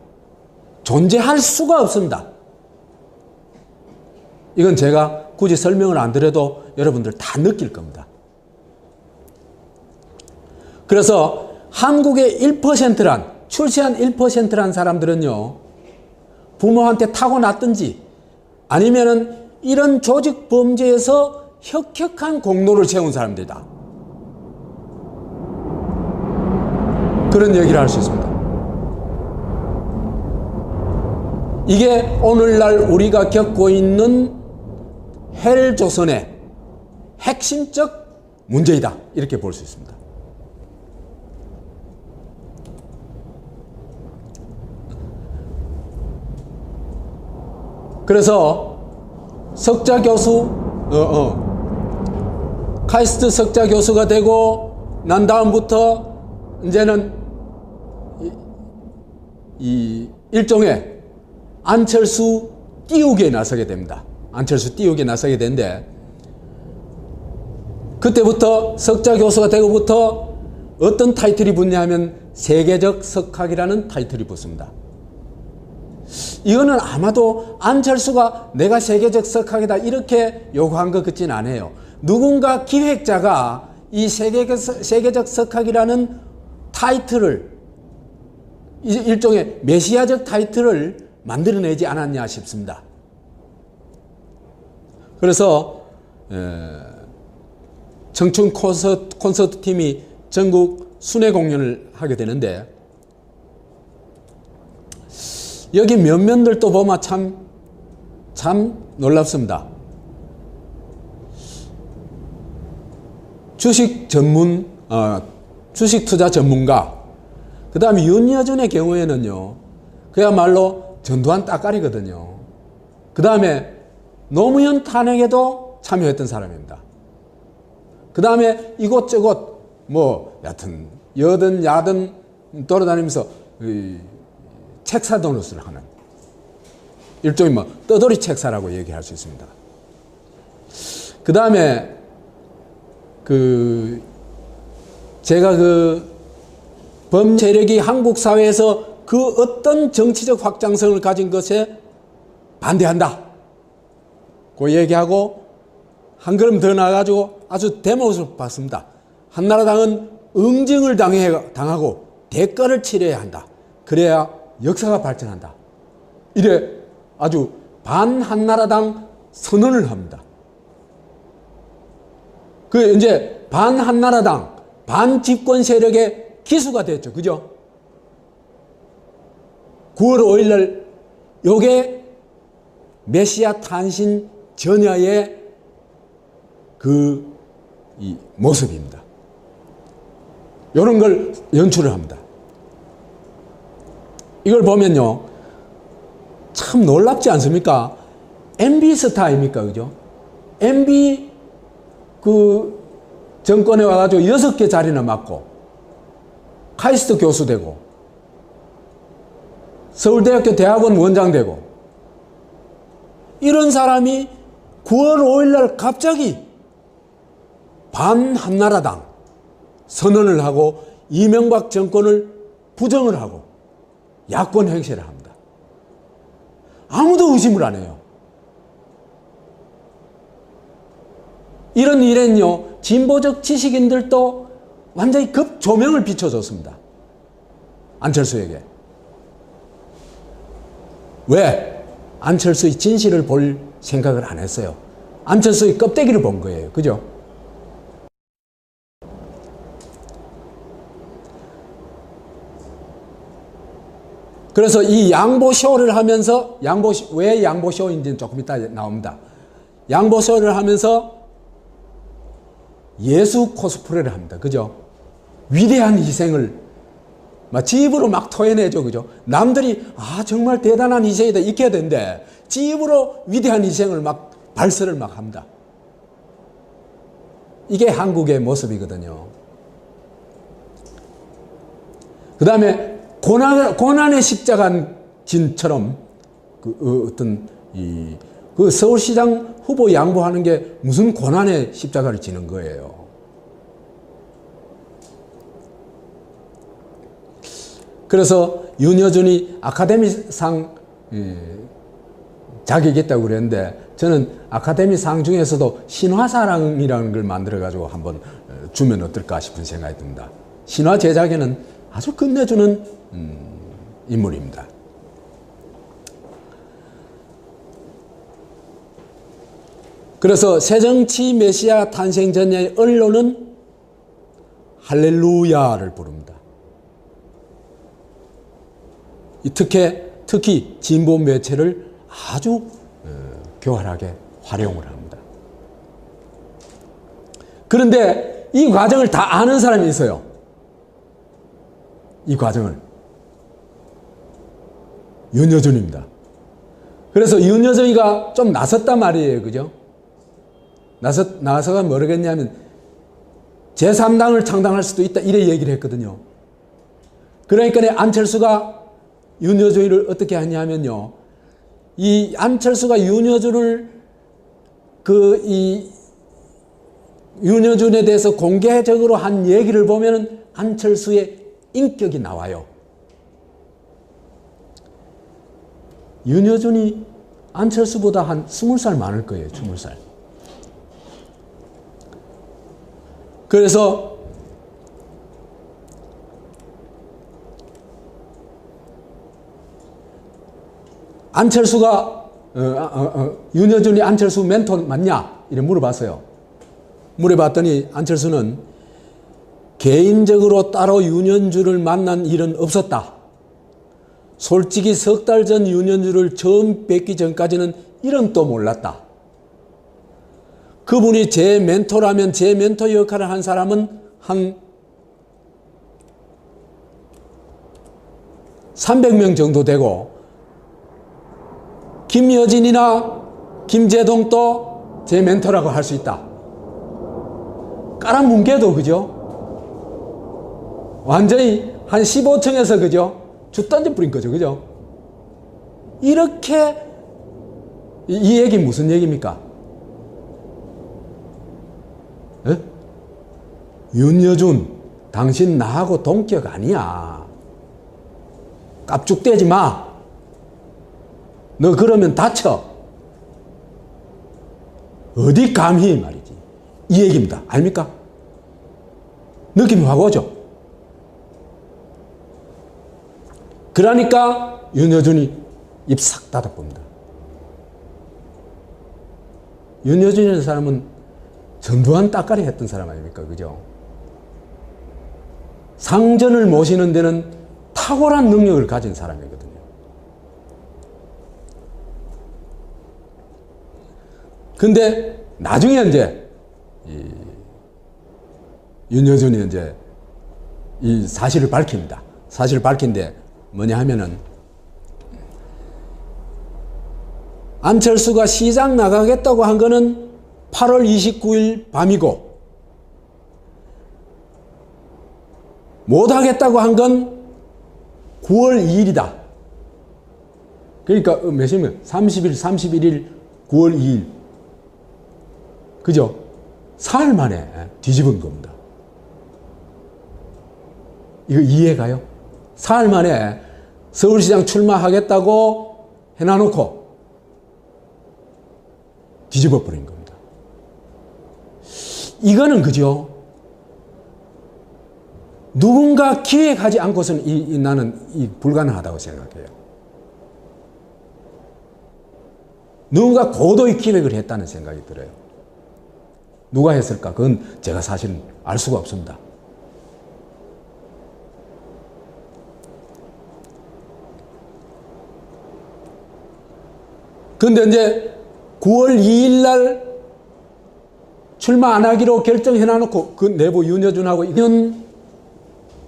존재할 수가 없습니다. 이건 제가 굳이 설명을 안 드려도 여러분들 다 느낄 겁니다. 그래서 한국의 1%란, 출세한 1%란 사람들은요, 부모한테 타고났든지 아니면은 이런 조직 범죄에서 혁혁한 공로를 세운 사람들이다. 그런 얘기를 할 수 있습니다. 이게 오늘날 우리가 겪고 있는 헬조선의 핵심적 문제이다, 이렇게 볼 수 있습니다. 그래서 석자 교수, 카이스트 석자 교수가 되고 난 다음부터 이제는 이 일종의 안철수 띄우기에 나서게 됩니다. 안철수 띄우기에 나서게 되는데, 그때부터 석자 교수가 되고부터 어떤 타이틀이 붙냐 하면 세계적 석학이라는 타이틀이 붙습니다. 이거는 아마도 안철수가 내가 세계적 석학이다 이렇게 요구한 것 같지는 않아요. 누군가 기획자가 이 세계적 석학이라는 타이틀을, 일종의 메시아적 타이틀을 만들어내지 않았냐 싶습니다. 그래서 청춘 콘서트 팀이 전국 순회 공연을 하게 되는데, 여기 면면들도 보면 참 참 놀랍습니다. 주식 투자 전문가, 그 다음에 윤여준의 경우에는요, 그야말로 전두환 따까리거든요. 그 다음에 노무현 탄핵에도 참여했던 사람입니다. 그 다음에 이곳저곳 여하튼 여든 야든 돌아다니면서 책사 도넛을 하는 일종의 떠돌이 책사라고 얘기할 수 있습니다. 그 다음에 제가 범세력이 한국 사회에서 그 어떤 정치적 확장성을 가진 것에 반대한다 그 얘기하고 한 걸음 더 나아가지고 아주 대목을 봤습니다. 한나라당은 응징을 당하고 대가를 치러야 한다. 그래야 역사가 발전한다. 이래 아주 반한나라당 선언을 합니다. 이제 반한나라당, 반집권 세력의 기수가 됐죠. 그죠? 9월 5일 날 요게 메시아 탄신 전야의 이 모습입니다. 이런 걸 연출을 합니다. 이걸 보면요, 참 놀랍지 않습니까? MB 스타 아닙니까? 그죠? MB 정권에 와가지고 6개 자리나 맡고, 카이스트 교수 되고, 서울대학교 대학원 원장 되고, 이런 사람이 9월 5일 날 갑자기 반한나라당 선언을 하고 이명박 정권을 부정을 하고 야권 행세를 합니다. 아무도 의심을 안 해요. 이런 일엔요, 진보적 지식인들도 완전히 급조명을 비춰줬습니다. 안철수에게. 왜? 안철수의 진실을 볼 생각을 안 했어요. 안철수의 껍데기를 본 거예요. 그죠? 그래서 이 양보쇼를 하면서, 왜 양보쇼인지는 조금 이따 나옵니다. 양보쇼를 하면서 예수 코스프레를 합니다. 그죠? 위대한 희생을 집으로 막 토해내죠. 그죠? 남들이 정말 대단한 희생이다 이렇게 해야 되는데 집으로 위대한 희생을 막 발설을 막 합니다. 이게 한국의 모습이거든요. 그 다음에 고난의 십자가진처럼 서울시장 후보 양보하는 게 무슨 고난의 십자가를 지는 거예요. 그래서 윤여준이 아카데미상 자격이 있다고 그랬는데, 저는 아카데미상 중에서도 신화사랑이라는 걸 만들어가지고 한번 주면 어떨까 싶은 생각이 듭니다. 신화 제작에는 아주 끝내주는 인물입니다. 그래서 새정치 메시아 탄생 전야의 언론은 할렐루야를 부릅니다. 특히 진보 매체를 아주 교활하게 활용을 합니다. 그런데 이 과정을 다 아는 사람이 있어요. 이 과정을. 윤여준입니다. 그래서 윤여준이가 좀 나섰단 말이에요. 그죠? 나서가 뭐라겠냐면 제3당을 창당할 수도 있다 이래 얘기를 했거든요. 그러니까 안철수가 윤여준을 어떻게 하냐면요, 이 안철수가 윤여준을 윤여준에 대해서 공개적으로 한 얘기를 보면은 안철수의 인격이 나와요. 윤여준이 안철수보다 한 20살 많을 거예요. 20살. 그래서 안철수가 윤여준이 안철수 멘토 맞냐? 이래 물어봤어요. 물어봤더니 안철수는 개인적으로 따로 윤여준을 만난 일은 없었다. 솔직히 석 달 전 윤여준을 처음 뵙기 전까지는 이런 또 몰랐다. 그분이 제 멘토라면 제 멘토 역할을 한 사람은 한 300명 정도 되고, 김여진이나 김재동도 제 멘토라고 할 수 있다. 까랑뭉개도 그죠? 완전히 한 15층에서 그죠? 주 던져버린 거죠. 그죠? 이렇게 이 얘기 무슨 얘기입니까? 에? 윤여준, 당신 나하고 동격 아니야. 깝죽대지 마. 너 그러면 다쳐. 어디 감히 말이지. 이 얘기입니다. 아닙니까? 느낌이 확 오죠? 그러니까 윤여준이 입 싹 닫아봅니다. 윤여준이라는 사람은 전두환 따까리 했던 사람 아닙니까? 그죠? 상전을 모시는 데는 탁월한 능력을 가진 사람이거든요. 근데 나중에 이제 윤여준이 이제 이 사실을 밝힙니다. 사실을 밝힌데 뭐냐 하면은, 안철수가 시장 나가겠다고 한 거는 8월 29일 밤이고, 못하겠다고 한 건 9월 2일이다. 그러니까 몇이면 30일, 31일, 9월 2일. 그죠? 사흘 만에 뒤집은 겁니다. 이거 이해가요? 사흘 만에 서울시장 출마하겠다고 해놔놓고 뒤집어 버린 겁니다. 이거는 그죠? 누군가 기획하지 않고서는 나는 불가능하다고 생각해요. 누군가 고도의 기획을 했다는 생각이 들어요. 누가 했을까? 그건 제가 사실은 알 수가 없습니다. 근데 이제 9월 2일 날 출마 안 하기로 결정해놔놓고 그 내부 윤여준하고 이런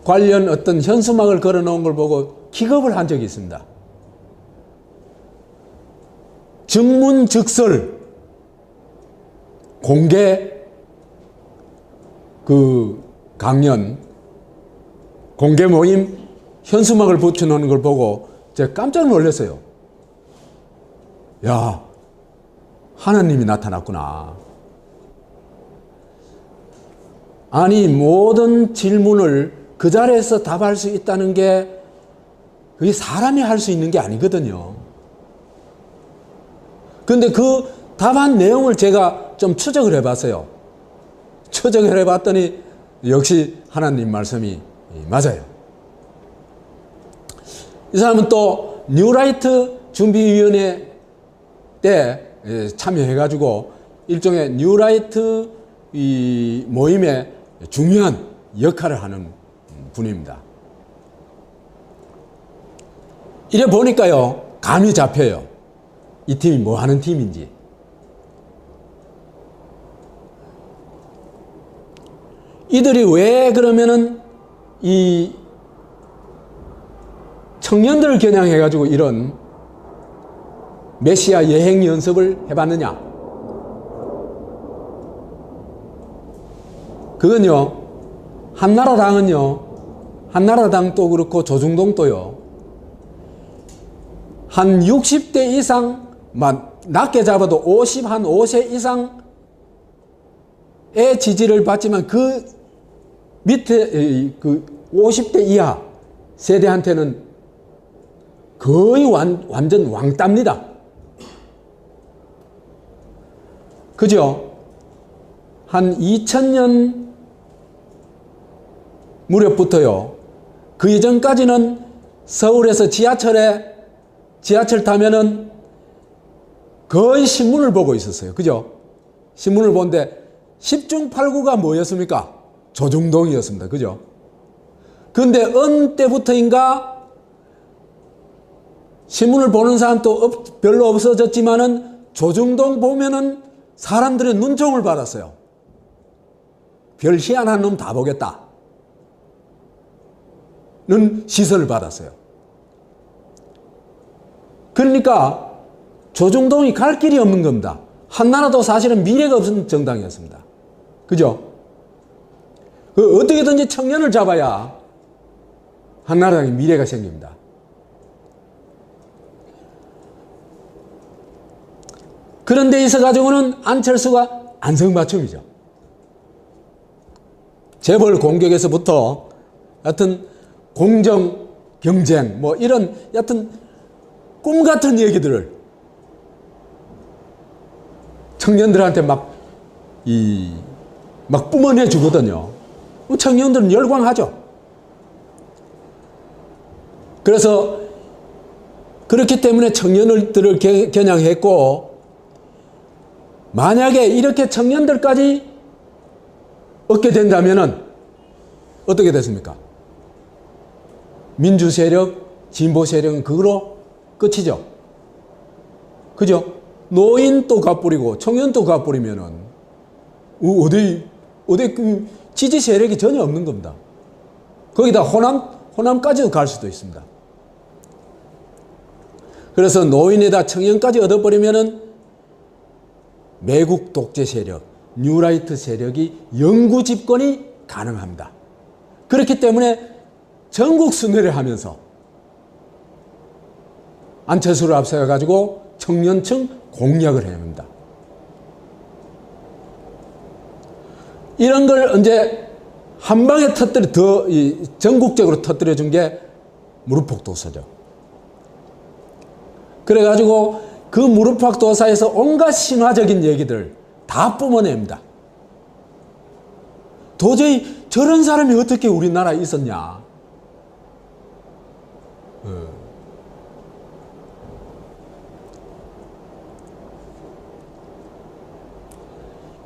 관련 어떤 현수막을 걸어놓은 걸 보고 기겁을 한 적이 있습니다. 즉문즉설 공개 그 강연 공개 모임 현수막을 붙여놓은 걸 보고 제가 깜짝 놀랐어요. 야, 하나님이 나타났구나. 아니, 모든 질문을 그 자리에서 답할 수 있다는 게 그게 사람이 할 수 있는 게 아니거든요. 근데 그 답한 내용을 제가 좀 추적을 해봤어요. 추적을 해봤더니 역시 하나님 말씀이 맞아요. 이 사람은 또 뉴라이트 준비위원회 때 참여해가지고 일종의 뉴라이트 이 모임에 중요한 역할을 하는 분입니다. 이래 보니까요, 감이 잡혀요. 이 팀이 뭐 하는 팀인지. 이들이 왜 그러면은 이 청년들을 겨냥해가지고 이런 메시아 여행 연습을 해봤느냐? 그건요, 한나라당도 그렇고 조중동도요, 한 60대 이상, 낮게 잡아도 5세 이상의 지지를 받지만 그 밑에 그 50대 이하 세대한테는 거의 완전 왕따입니다. 그죠? 한 2000년 무렵부터요, 그 이전까지는 서울에서 지하철 타면은 거의 신문을 보고 있었어요. 그죠? 신문을 보는데 10중 8구가 뭐였습니까? 조중동이었습니다. 그죠? 근데 어느 때부터인가 신문을 보는 사람도 별로 없어졌지만은 조중동 보면은 사람들의 눈총을 받았어요. 별 희한한 놈 다 보겠다 는 시선을 받았어요. 그러니까 조중동이 갈 길이 없는 겁니다. 한나라도 사실은 미래가 없는 정당이었습니다. 그죠? 어떻게든지 청년을 잡아야 한나라당에 미래가 생깁니다. 그런 데 있어 가지고는 안철수가 안성맞춤이죠. 재벌 공격에서부터 여하튼 공정, 경쟁 뭐 이런 여하튼 꿈 같은 얘기들을 청년들한테 막 뿜어내 주거든요. 청년들은 열광하죠. 그래서 그렇기 때문에 청년들을 겨냥했고, 만약에 이렇게 청년들까지 얻게 된다면은 어떻게 됐습니까? 민주 세력, 진보 세력은 그거로 끝이죠. 그죠? 노인도 갚부리고 청년도 갚부리면은 어디 그 지지 세력이 전혀 없는 겁니다. 거기다 호남까지도 갈 수도 있습니다. 그래서 노인에다 청년까지 얻어버리면은 매국 독재 세력, 뉴라이트 세력이 영구 집권이 가능합니다. 그렇기 때문에 전국 순회를 하면서 안철수를 앞세워 가지고 청년층 공략을 해야 합니다. 이런 걸 이제 한 방에 전국적으로 터뜨려 준 게 무릎팍도사죠. 그래가지고 그 무릎팍도사에서 온갖 신화적인 얘기들 다 뿜어냅니다. 도저히 저런 사람이 어떻게 우리나라에 있었냐.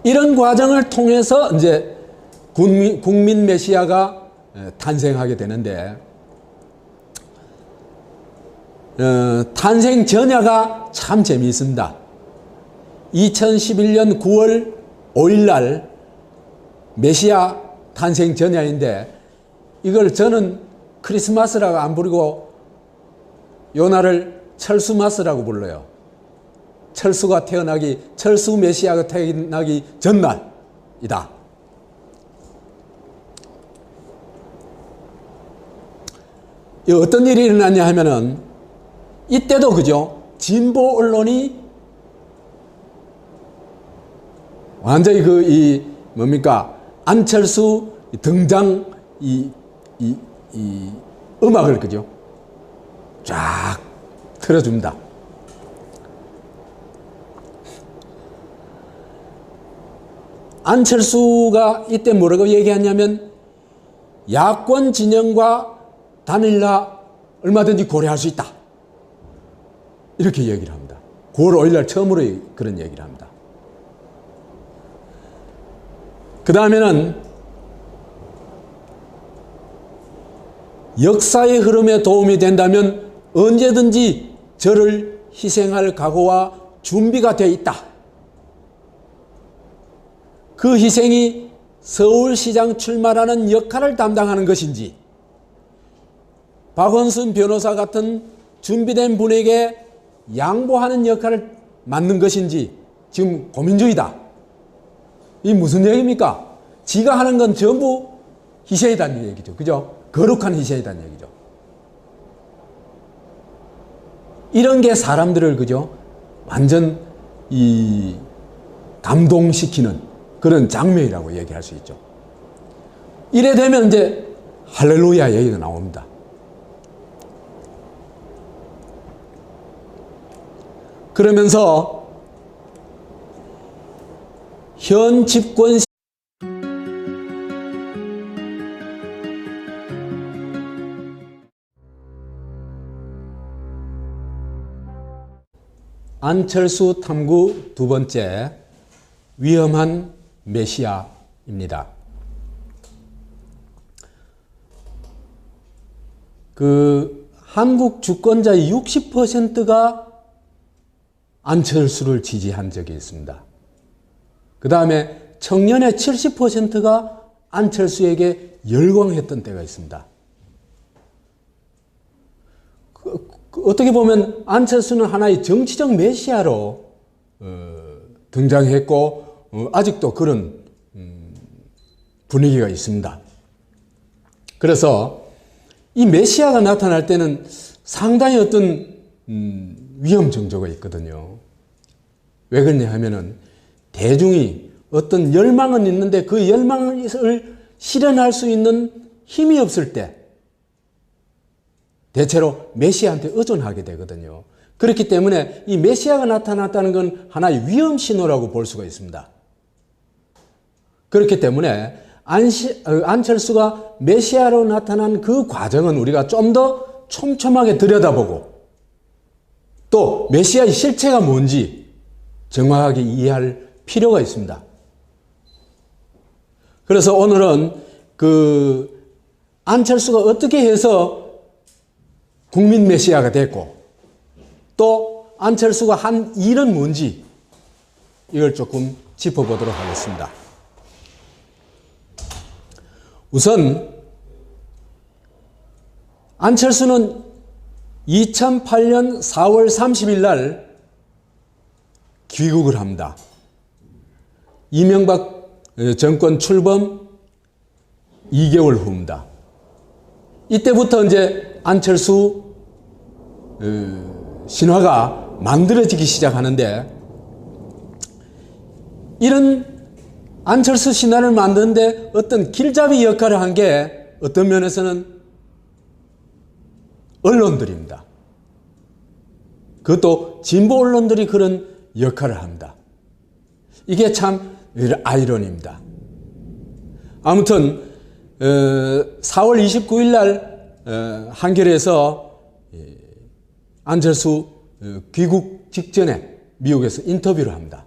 이런 과정을 통해서 이제 국민 메시아가 탄생하게 되는데, 탄생 전야가 참 재미있습니다. 2011년 9월 5일 날 메시아 탄생 전야인데, 이걸 저는 크리스마스라고 안 부르고 요 날을 철수마스라고 불러요. 철수 메시아가 태어나기 전날이다. 어떤 일이 일어났냐 하면은, 이때도 그죠? 진보 언론이 완전히 안철수 등장 음악을 그죠? 쫙 틀어줍니다. 안철수가 이때 뭐라고 얘기하냐면, 야권 진영과 단일화 얼마든지 고려할 수 있다. 이렇게 얘기를 합니다. 9월 5일 날 처음으로 그런 얘기를 합니다. 그 다음에는 역사의 흐름에 도움이 된다면 언제든지 저를 희생할 각오와 준비가 되어 있다. 그 희생이 서울시장 출마라는 역할을 담당하는 것인지, 박원순 변호사 같은 준비된 분에게 양보하는 역할을 맡는 것인지 지금 고민 중이다. 이 무슨 얘기입니까? 지가 하는 건 전부 희생이라는 얘기죠. 그죠? 거룩한 희생이라는 얘기죠. 이런 게 사람들을 그죠? 완전 감동시키는 그런 장면이라고 얘기할 수 있죠. 이래 되면 이제 할렐루야 얘기가 나옵니다. 그러면서 현 집권 안철수 탐구 두 번째, 위험한 메시아입니다. 한국 주권자의 60%가 안철수를 지지한 적이 있습니다. 그 다음에 청년의 70%가 안철수에게 열광했던 때가 있습니다. 어떻게 보면 안철수는 하나의 정치적 메시아로 등장했고 아직도 그런 분위기가 있습니다. 그래서 이 메시아가 나타날 때는 상당히 어떤 위험 징조가 있거든요. 왜 그러냐 하면은 대중이 어떤 열망은 있는데 그 열망을 실현할 수 있는 힘이 없을 때 대체로 메시아한테 의존하게 되거든요. 그렇기 때문에 이 메시아가 나타났다는 건 하나의 위험 신호라고 볼 수가 있습니다. 그렇기 때문에 안철수가 메시아로 나타난 그 과정은 우리가 좀 더 촘촘하게 들여다보고 또 메시아의 실체가 뭔지 정확하게 이해할 필요가 있습니다. 그래서 오늘은 그 안철수가 어떻게 해서 국민 메시아가 됐고 또 안철수가 한 일은 뭔지 이걸 조금 짚어보도록 하겠습니다. 우선 안철수는 2008년 4월 30일 날 귀국을 합니다. 이명박 정권 출범 2개월 후입니다. 이때부터 이제 안철수 신화가 만들어지기 시작하는데 이런 안철수 신화를 만드는데 어떤 길잡이 역할을 한 게 어떤 면에서는 언론들입니다. 그것도 진보 언론들이 그런 역할을 합니다. 이게 참 아이러니입니다. 아무튼 4월 29일 날 한겨레에서 안철수 귀국 직전에 미국에서 인터뷰를 합니다.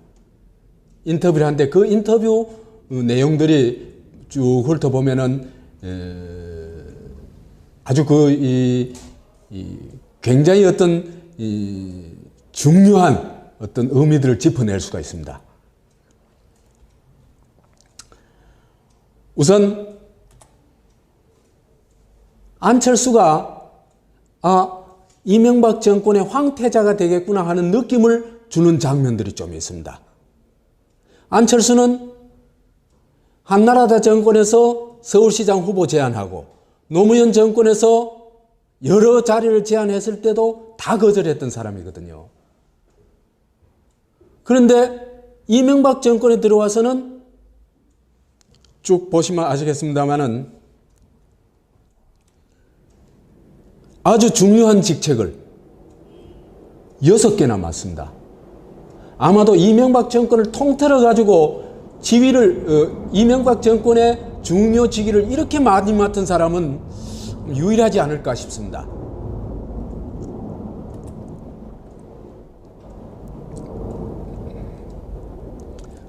인터뷰를 하는데 그 인터뷰 내용들이 쭉 훑어보면은 아주 굉장히 어떤 중요한 어떤 의미들을 짚어낼 수가 있습니다. 우선 안철수가 이명박 정권의 황태자가 되겠구나 하는 느낌을 주는 장면들이 좀 있습니다. 안철수는 한나라당 정권에서 서울시장 후보 제안하고 노무현 정권에서 여러 자리를 제안했을 때도 다 거절했던 사람이거든요. 그런데 이명박 정권에 들어와서는 쭉 보시면 아시겠습니다만은 아주 중요한 직책을 6개나 맡습니다. 아마도 이명박 정권을 통틀어 가지고 지위를 이명박 정권의 중요 직위를 이렇게 많이 맡은 사람은 유일하지 않을까 싶습니다.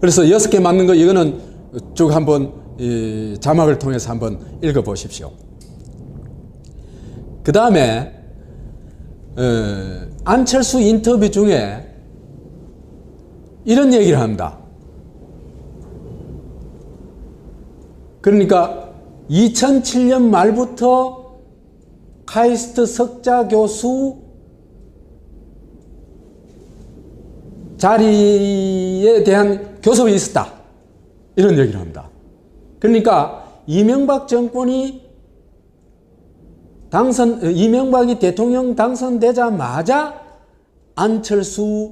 그래서 6개 맡는 거 이거는 쭉 한번 자막을 통해서 한번 읽어 보십시오. 그 다음에 안철수 인터뷰 중에 이런 얘기를 합니다. 그러니까 2007년 말부터 카이스트 석자 교수 자리에 대한 교섭이 있었다. 이런 얘기를 합니다. 그러니까 이명박 정권이 이명박이 대통령 당선되자마자 안철수의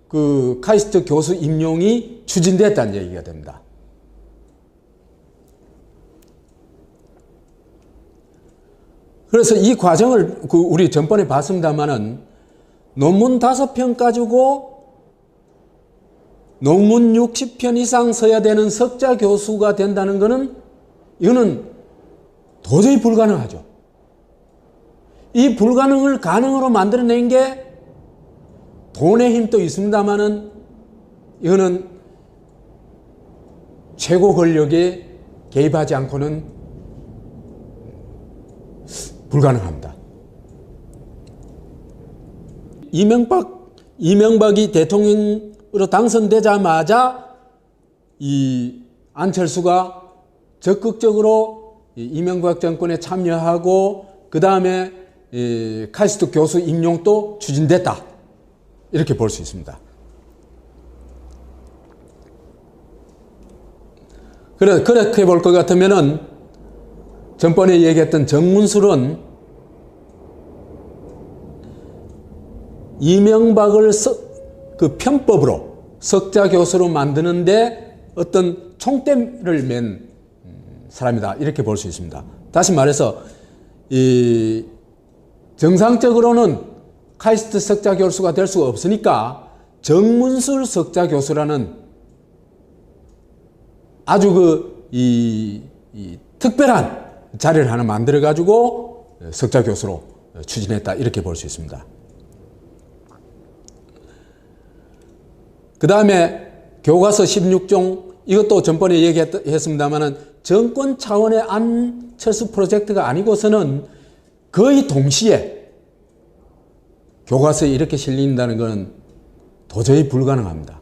그 카이스트 교수 임용이 추진됐다는 얘기가 됩니다. 그래서 이 과정을 우리 전번에 봤습니다만은 논문 5편 가지고 논문 60편 이상 써야 되는 석자 교수가 된다는 것은 이거는 도저히 불가능하죠. 이 불가능을 가능으로 만들어낸 게 돈의 힘도 있습니다만은 이거는 최고 권력에 개입하지 않고는 이명박이 대통령으로 당선되자마자 이 안철수가 적극적으로 이명박 정권에 참여하고 그 다음에 카이스트 교수 임용도 추진됐다. 이렇게 볼 수 있습니다. 그렇게 볼 것 같으면은 전번에 얘기했던 정문술은 이명박을 그 편법으로 석자 교수로 만드는데 어떤 총대를 맨 사람이다. 이렇게 볼 수 있습니다. 다시 말해서 정상적으로는 카이스트 석자 교수가 될 수가 없으니까 정문술 석자 교수라는 아주 특별한 자리를 하나 만들어 가지고 석자 교수로 추진했다. 이렇게 볼 수 있습니다. 그 다음에 교과서 16종, 이것도 전번에 얘기했습니다만은 정권 차원의 안철수 프로젝트가 아니고서는 거의 동시에 교과서에 이렇게 실린다는 것은 도저히 불가능합니다.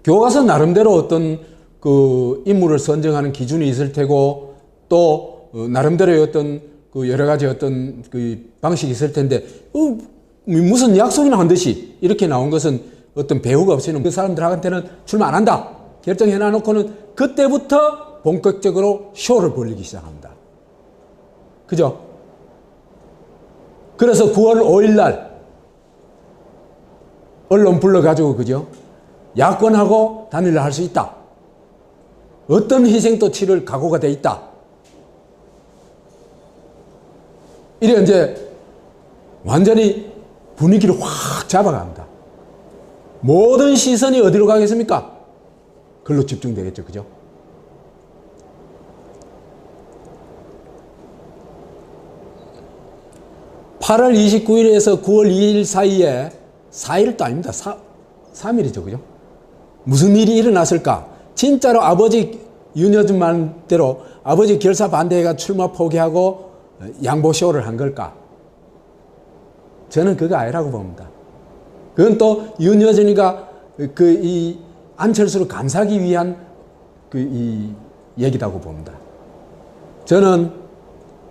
교과서 나름대로 어떤 그 인물을 선정하는 기준이 있을 테고 또 나름대로의 어떤 그 여러 가지 어떤 그 방식이 있을 텐데 무슨 약속이나 한 듯이 이렇게 나온 것은 어떤 배우가 없이는 그 사람들한테는 출마 안 한다 결정해 놔놓고는 그때부터 본격적으로 쇼를 벌리기 시작합니다. 그죠? 그래서 9월 5일 날 언론 불러가지고 그죠? 야권하고 단일을 할 수 있다. 어떤 희생도 치를 각오가 돼 있다. 이래 이제 완전히 분위기를 확 잡아갑니다. 모든 시선이 어디로 가겠습니까? 그걸로 집중되겠죠. 그죠? (8월 29일에서 9월 2일) 사이에 4일도 아닙니다. 3일이죠. 그죠? 무슨 일이 일어났을까? 진짜로 아버지 윤여준 말대로 아버지 결사 반대해가 출마 포기하고 양보쇼를 한 걸까? 저는 그거 아니라고 봅니다. 그건 또 윤여준이가 이 안철수를 감싸기 위한 이 얘기라고 봅니다. 저는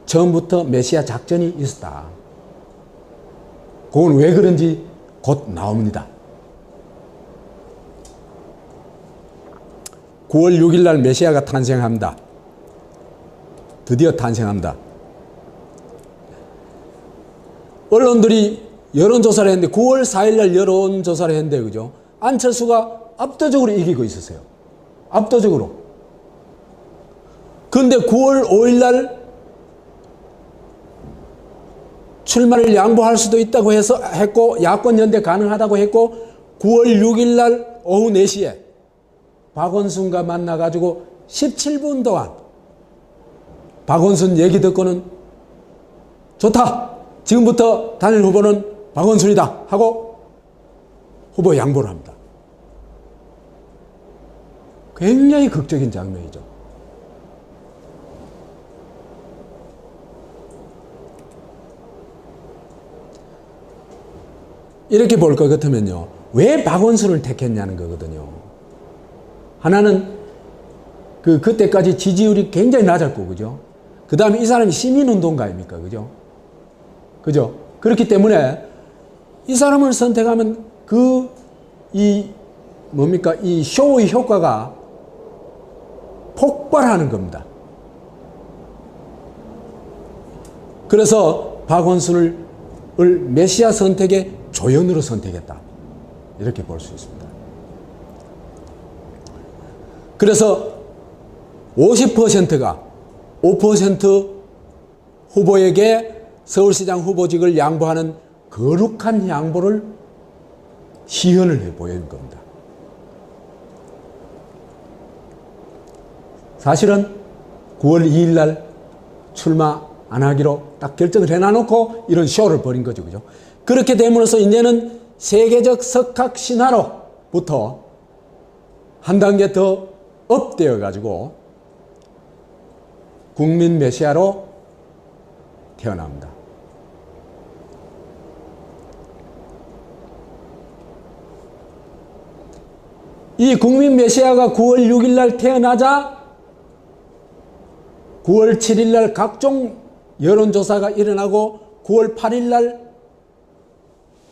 처음부터 메시아 작전이 있었다. 그건 왜 그런지 곧 나옵니다. 9월 6일 날 메시아가 탄생합니다. 드디어 탄생합니다. 언론들이 여론조사를 했는데 9월 4일 날 여론조사를 했는데 그죠? 안철수가 압도적으로 이기고 있었어요. 압도적으로. 그런데 9월 5일 날 출마를 양보할 수도 있다고 했고 야권 연대 가능하다고 했고 9월 6일 날 오후 4시에 박원순과 만나가지고 17분 동안 박원순 얘기 듣고는 좋다. 지금부터 단일 후보는 박원순이다 하고 후보 양보를 합니다. 굉장히 극적인 장면이죠. 이렇게 볼 것 같으면요. 왜 박원순을 택했냐는 거거든요. 하나는 그때까지 지지율이 굉장히 낮았고, 그죠? 그 다음에 이 사람이 시민운동가입니까? 그죠? 그죠? 그렇기 때문에 이 사람을 선택하면 이 쇼의 효과가 폭발하는 겁니다. 그래서 박원순을 메시아 선택의 조연으로 선택했다. 이렇게 볼 수 있습니다. 그래서 50%가 5% 후보에게 서울시장 후보직을 양보하는 거룩한 양보를 시연을 해 보인 겁니다. 사실은 9월 2일 날 출마 안 하기로 딱 결정을 해놔놓고 이런 쇼를 벌인 거죠. 그죠? 그렇게 됨으로써 이제는 세계적 석학 신화로부터 한 단계 더 업되어 가지고 국민 메시아로 태어납니다. 이 국민 메시아가 9월 6일 날 태어나자 9월 7일 날 각종 여론조사가 일어나고 9월 8일 날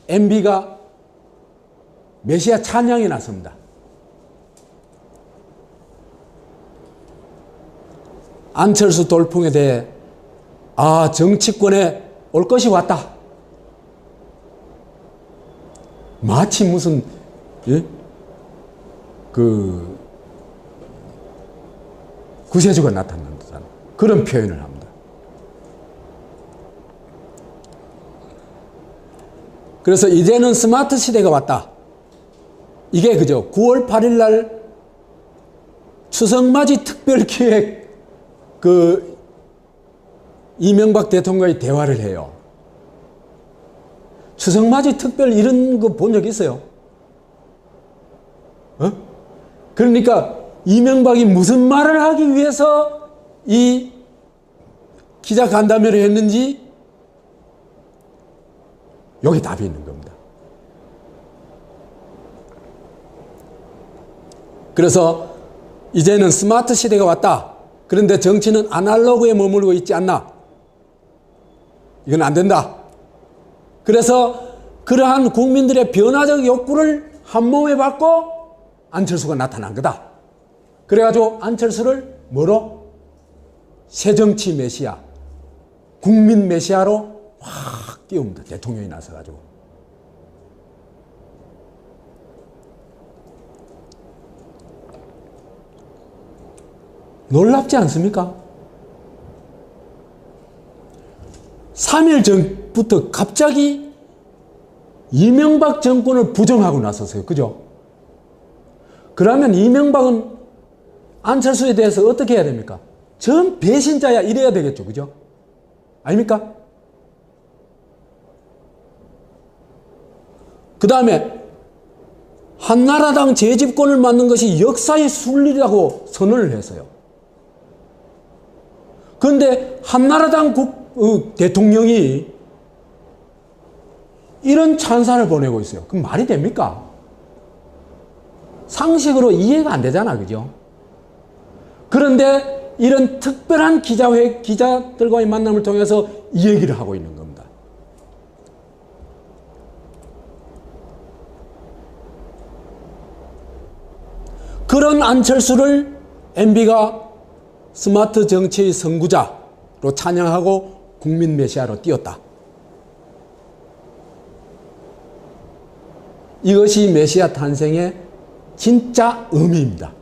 MB가 메시아 찬양에 나섭니다. 안철수 돌풍에 대해 정치권에 올 것이 왔다. 마치 무슨 구세주가 나타난 듯한 그런 표현을 합니다. 그래서 이제는 스마트 시대가 왔다. 이게 그죠. 9월 8일 날 추석맞이 특별기획 이명박 대통령과의 대화를 해요. 추석맞이 특별 이런 거 본 적 있어요? 그러니까 이명박이 무슨 말을 하기 위해서 이 기자간담회를 했는지 여기 답이 있는 겁니다. 그래서 이제는 스마트 시대가 왔다. 그런데 정치는 아날로그에 머물고 있지 않나? 이건 안 된다. 그래서 그러한 국민들의 변화적 욕구를 한몸에 받고 안철수가 나타난 거다. 그래가지고 안철수를 뭐로? 새정치 메시아, 국민 메시아로 확 띄웁니다. 대통령이 나서가지고. 놀랍지 않습니까? 3일 전부터 갑자기 이명박 정권을 부정하고 나섰어요. 그죠? 그러면 이명박은 안철수에 대해서 어떻게 해야 됩니까? 전 배신자야 이래야 되겠죠. 그죠? 아닙니까? 그 다음에 한나라당 재집권을 맡는 것이 역사의 순리라고 선언을 했어요. 그런데 한나라당 대통령이 이런 찬사를 보내고 있어요. 그럼 말이 됩니까? 상식으로 이해가 안 되잖아. 그죠? 그런데 이런 특별한 기자들과의 만남을 통해서 이 얘기를 하고 있는 겁니다. 그런 안철수를 MB가 스마트 정치의 선구자로 찬양하고 국민 메시아로 띄웠다. 이것이 메시아 탄생의 진짜 의미입니다.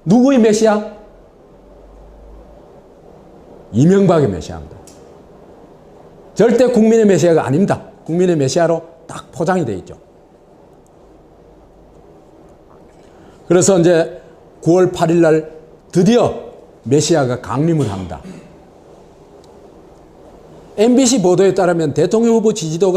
누구의 메시아? 이명박의 메시아입니다. 절대 국민의 메시아가 아닙니다. 국민의 메시아로 딱 포장이 되어 있죠. 그래서 이제 9월 8일 날 드디어 메시아가 강림을 합니다. MBC 보도에 따르면 대통령 후보 지지도가